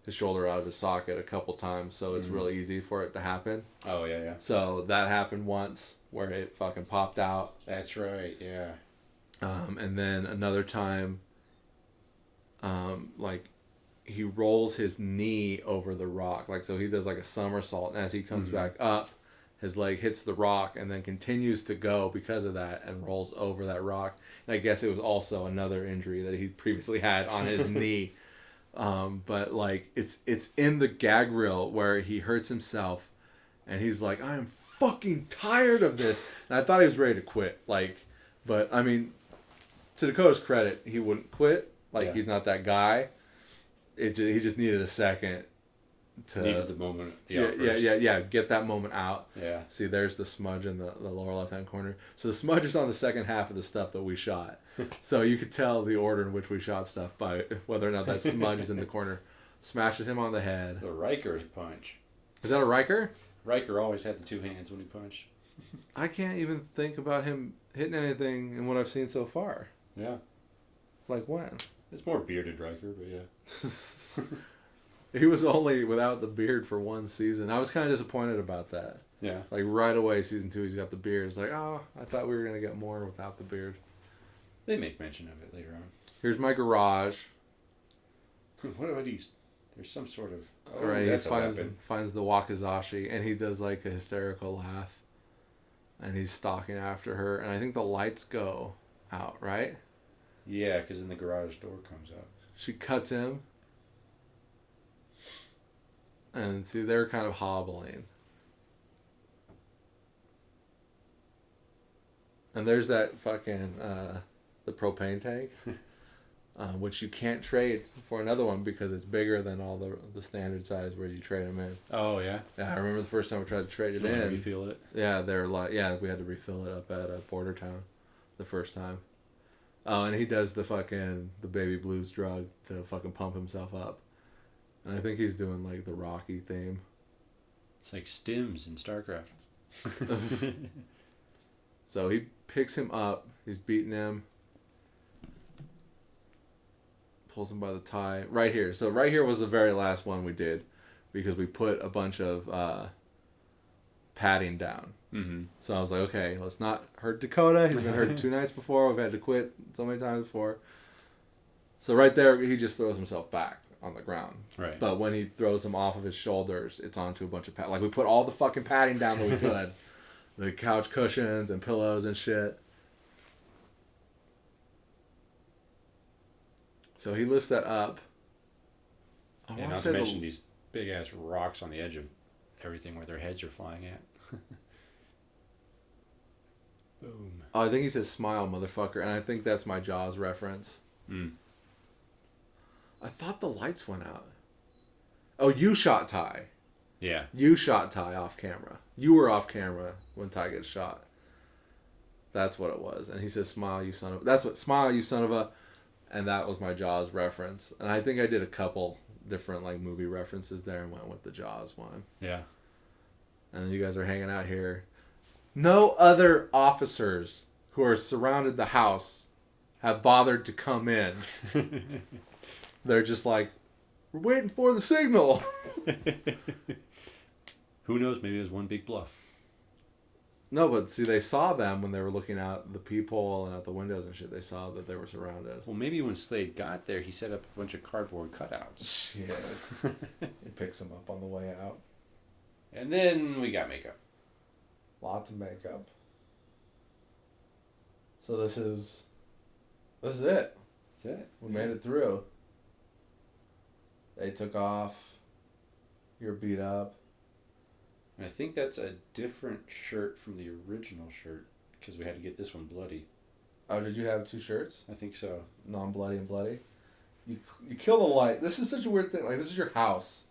shoulder out of his socket a couple times, so it's really easy for it to happen. Oh, yeah. So that happened once where it fucking popped out. That's right, yeah. And then another time, like, he rolls his knee over the rock. Like, so he does like a somersault, and as he comes back up, his leg hits the rock and then continues to go because of that and rolls over that rock. And I guess it was also another injury that he previously had on his knee. But like it's in the gag reel where he hurts himself and he's like, I am fucking tired of this. And I thought he was ready to quit. Like, but I mean, to Dakota's credit, he wouldn't quit. Like, he's not that guy. He just needed a second to... Needed the moment. Get that moment out. Yeah. See, there's the smudge in the lower left-hand corner. So the smudge is on the second half of the stuff that we shot. So you could tell the order in which we shot stuff by whether or not that smudge is in the corner. Smashes him on the head. The Riker punch. Is that a Riker? Riker always had the two hands when he punched. I can't even think about him hitting anything in what I've seen so far. Yeah. Like when? It's more bearded Riker, but yeah. He was only without the beard for one season. I was kind of disappointed about that. Yeah. Like right away, season 2, he's got the beard. It's like, oh, I thought we were gonna get more without the beard. They make mention of it later on. Here's my garage. What do you? There's some sort of. Oh, right, he finds the wakizashi, and he does like a hysterical laugh. And he's stalking after her, and I think the lights go out, right? Yeah, because then the garage door comes out. She cuts him. And see, they're kind of hobbling. And there's that fucking, the propane tank, which you can't trade for another one because it's bigger than all the standard size where you trade them in. Oh, yeah? Yeah, I remember the first time we tried to trade it in. Refill it? Yeah, they're like, yeah, we had to refill it up at Border Town the first time. Oh, and he does the baby blues drug to fucking pump himself up. And I think he's doing like the Rocky theme. It's like Stims in StarCraft. So he picks him up. He's beating him. Pulls him by the tie. Right here. So right here was the very last one we did. Because we put a bunch of padding down. Mm-hmm. So I was like, okay, let's not hurt Dakota. He's been hurt 2 nights before. We've had to quit so many times before. So right there, he just throws himself back on the ground. Right. But when he throws them off of his shoulders, it's onto a bunch of like we put all the fucking padding down that we could. The couch cushions and pillows and shit. So he lifts that up. And not to mention these big ass rocks on the edge of everything where their heads are flying at. Boom. Oh, I think he says smile, motherfucker, and I think that's my Jaws reference. Mm. I thought the lights went out. Oh, you shot Ty. Yeah. You shot Ty off camera. You were off camera when Ty gets shot. That's what it was. And he says, smile, you son of... That's what... Smile, you son of a... And that was my Jaws reference. And I think I did a couple different like movie references there and went with the Jaws one. Yeah. And you guys are hanging out here. No other officers who are surrounded the house have bothered to come in. They're just like, we're waiting for the signal. Who knows? Maybe it was one big bluff. No, but see, they saw them when they were looking out the peephole and out the windows and shit. They saw that they were surrounded. Well, maybe when Slade got there, he set up a bunch of cardboard cutouts. Shit. He picks them up on the way out. And then we got makeup. Lots of makeup. So this is it. That's it. We made it through. They took off. You're beat up. And I think that's a different shirt from the original shirt because we had to get this one bloody. Oh, did you have 2 shirts? I think so. Non-bloody and bloody? You kill the light. This is such a weird thing. Like, this is your house.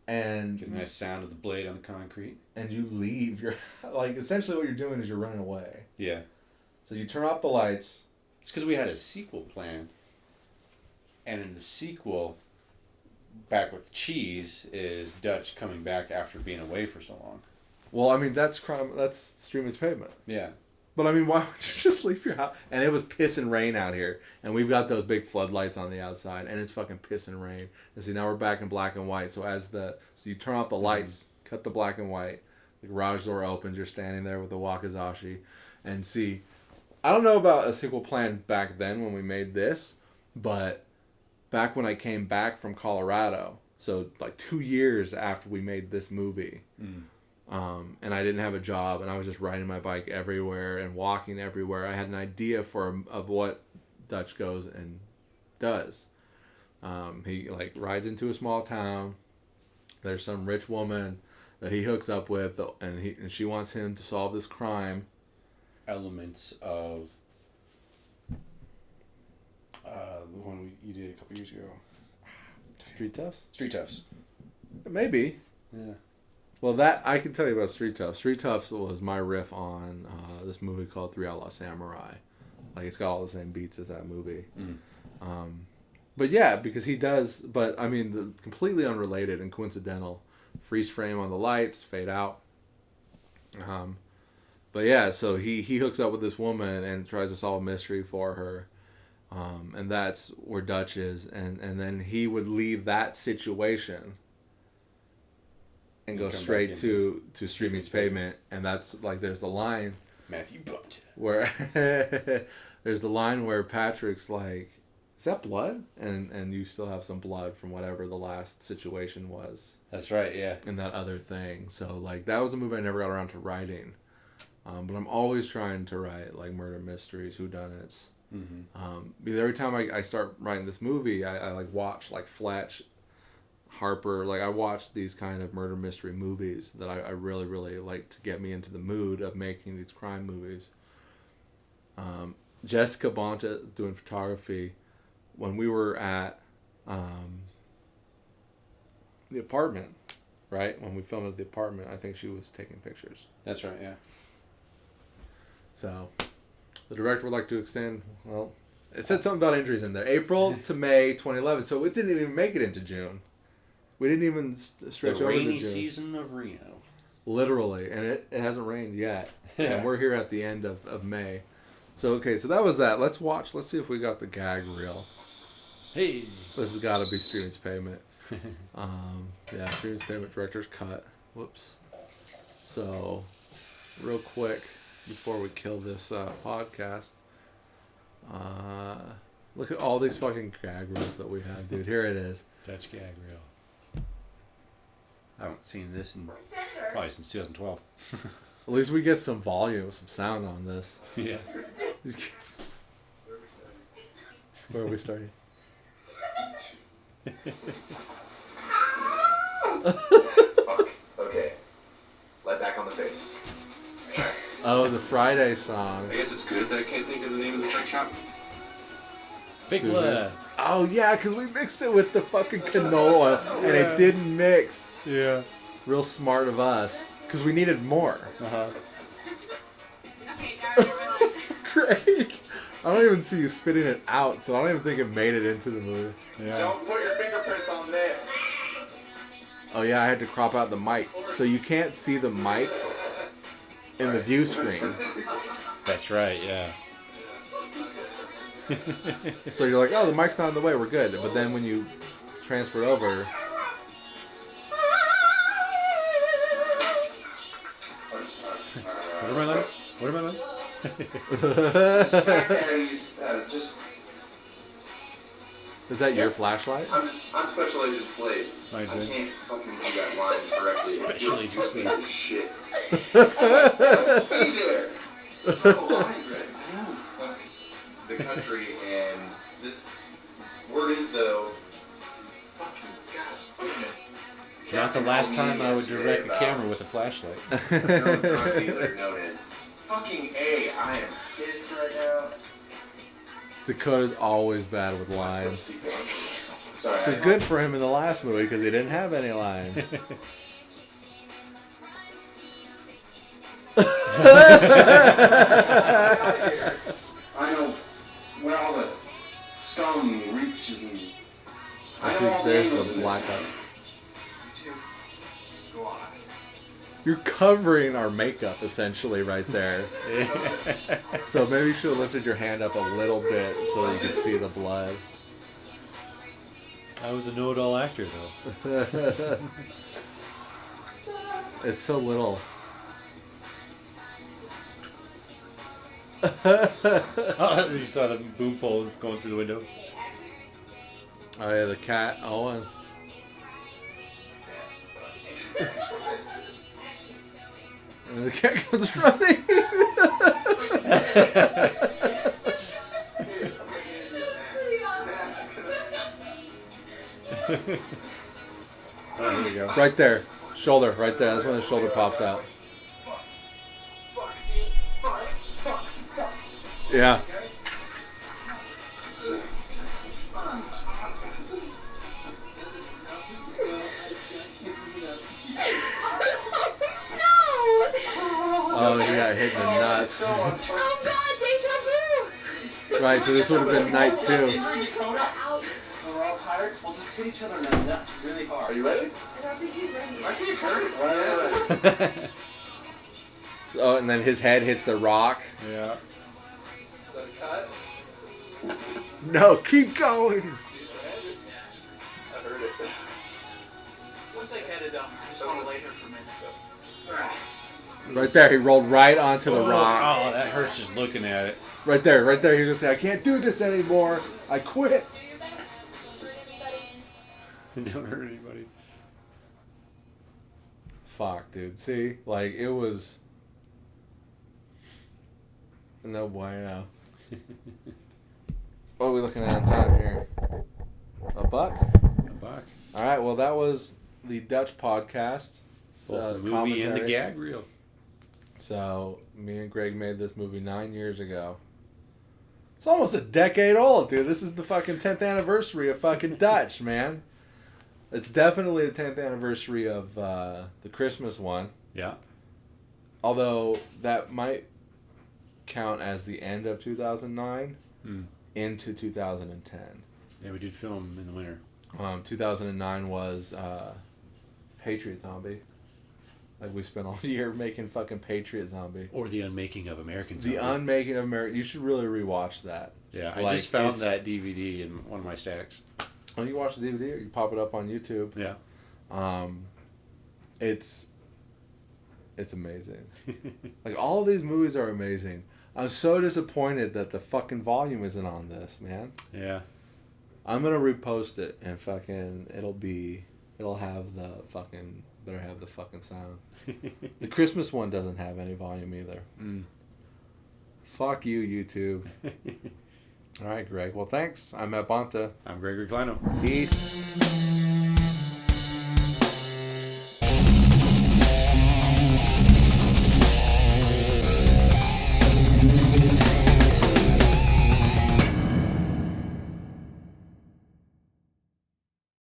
And... Get a nice sound of the blade on the concrete. And you leave. You're... Like, essentially what you're doing is you're running away. Yeah. So you turn off the lights. It's because we had a sequel planned. And in the sequel... Back with Cheese is Dutch coming back after being away for so long. Well, I mean, that's crime. That's Streaming's Pavement. Yeah. But I mean, why would you just leave your house? And it was piss and rain out here. And we've got those big floodlights on the outside. And it's fucking piss and rain. And see, now we're back in black and white. So so you turn off the lights, cut the black and white. The garage door opens. You're standing there with the wakizashi. And see, I don't know about a sequel plan back then when we made this. But... Back when I came back from Colorado, so like 2 years after we made this movie, and I didn't have a job, and I was just riding my bike everywhere and walking everywhere. I had an idea of what Dutch goes and does. He like rides into a small town. There's some rich woman that he hooks up with, and she wants him to solve this crime. Elements of. The one you did a couple years ago. Street Toughs? Street Toughs. Maybe. Yeah. Well, that I can tell you about Street Toughs. Street Toughs was my riff on this movie called 3 Outlaw Samurai. Like, it's got all the same beats as that movie. But yeah, because he does, but I mean, completely unrelated and coincidental. Freeze frame on the lights, fade out. But yeah, so he hooks up with this woman and tries to solve a mystery for her. And that's where Dutch is. And then he would leave that situation and go straight to Street Meets Pavement. And that's like, there's the line. Mathew Bonta. Where there's the line where Patrick's like, is that blood? And you still have some blood from whatever the last situation was. That's right, yeah. And that other thing. So, like, that was a movie I never got around to writing. But I'm always trying to write, like, murder mysteries, whodunits. Mm-hmm. Because every time I start writing this movie, I like, watch, like, Fletch, Harper. Like, I watch these kind of murder mystery movies that I really, really like to get me into the mood of making these crime movies. Jessica Bonta doing photography. When we were at the apartment, right? When we filmed at the apartment, I think she was taking pictures. That's right, yeah. So, the director would like to extend, well, it said something about injuries in there. April to May 2011, so it didn't even make it into June. We didn't even stretch over to June. The rainy season of Reno. Literally, and it hasn't rained yet. And we're here at the end of May. So, okay, so that was that. Let's see if we got the gag reel. Hey! This has got to be Street Meets Pavement. Yeah, Street Meets Pavement director's cut. Whoops. So, real quick, before we kill this podcast, look at all these fucking gag reels that we have, dude. Here it is. Dutch gag reel. I haven't seen this in probably since 2012. At least we get some volume, some sound on this. Yeah. Where are we starting? Fuck. Okay. Let back on the face. Oh, the Friday song. I guess it's good that I can't think of the name of the sex shop. Big blood. Oh, yeah, because we mixed it with the fucking canola, and it didn't mix. Yeah. Real smart of us. Because we needed more. Uh-huh. Craig, I don't even see you spitting it out, so I don't even think it made it into the movie. Yeah. Don't put your fingerprints on this. Oh yeah, I had to crop out the mic. So you can't see the mic in the view screen. That's right, yeah. So you're like, oh, the mic's not in the way, we're good. But then when you transfer over... What are my legs? What are my legs? Just... Is that your flashlight? I'm Special Agent Slade. I can't fucking do that line correctly. Special Agent Slade. Shit. Hey there! Oh, hi, Greg. I know. Fuck the country, and this word is, though, is fucking God. Not the last time I would direct a camera with a flashlight. Drug dealer known as fucking A. I am pissed right now. Dakota's always bad with lines. Sorry. Which was good for him in the last movie because he didn't have any lines. I know where all the scum reaches and I see there's the blackout. Go on. You're covering our makeup essentially right there. So maybe you should have lifted your hand up a little bit so that you could see the blood. I was a know-it-all actor, though. It's so little. Oh, you saw the boom pole going through the window. Oh yeah, the cat, Owen. And the cat comes running. Oh, here we go. Right there. Shoulder, right there. That's when the shoulder pops out. Yeah. Oh, he got hit in the nuts. Oh god, deja vu! Right, so this would have been night 2. We're all tired. We'll just hit each other in the nuts really hard. Are you ready? I don't think he's ready. I think it hurts. Oh, and then his head hits the rock. Yeah. Is that a cut? No, keep going. I heard it. One thing headed down. I just want to lay here for a minute. Right there, he rolled right onto the rock. Oh, that hurts just looking at it. Right there. He was gonna say, I can't do this anymore. I quit. Don't hurt anybody. Fuck, dude. See? Like, it was... No bueno. What are we looking at on time here? A buck? A buck. Alright, well, that was the Dutch podcast. Both the movie and the gag reel. So, me and Greg made this movie 9 years ago. It's almost a decade old, dude. This is the fucking 10th anniversary of fucking Dutch, man. It's definitely the 10th anniversary of the Christmas one. Yeah. Although, that might count as the end of 2009 into 2010. Yeah, we did film in the winter. 2009 was Patriot Zombie. Like, we spent all year making fucking Patriot Zombie. Or The Unmaking of American Zombie. The Unmaking of American. You should really rewatch that. Yeah, I just found that DVD in one of my stacks. Oh, you watch the DVD or you pop it up on YouTube. Yeah. It's amazing. Like, all of these movies are amazing. I'm so disappointed that the fucking volume isn't on this, man. Yeah. I'm gonna repost it and fucking it'll have the fucking better have the fucking sound. The Christmas one doesn't have any volume either. Fuck you, YouTube. All right, Greg. Well, thanks. I'm at Bonta. I'm Gregory Klino. Peace.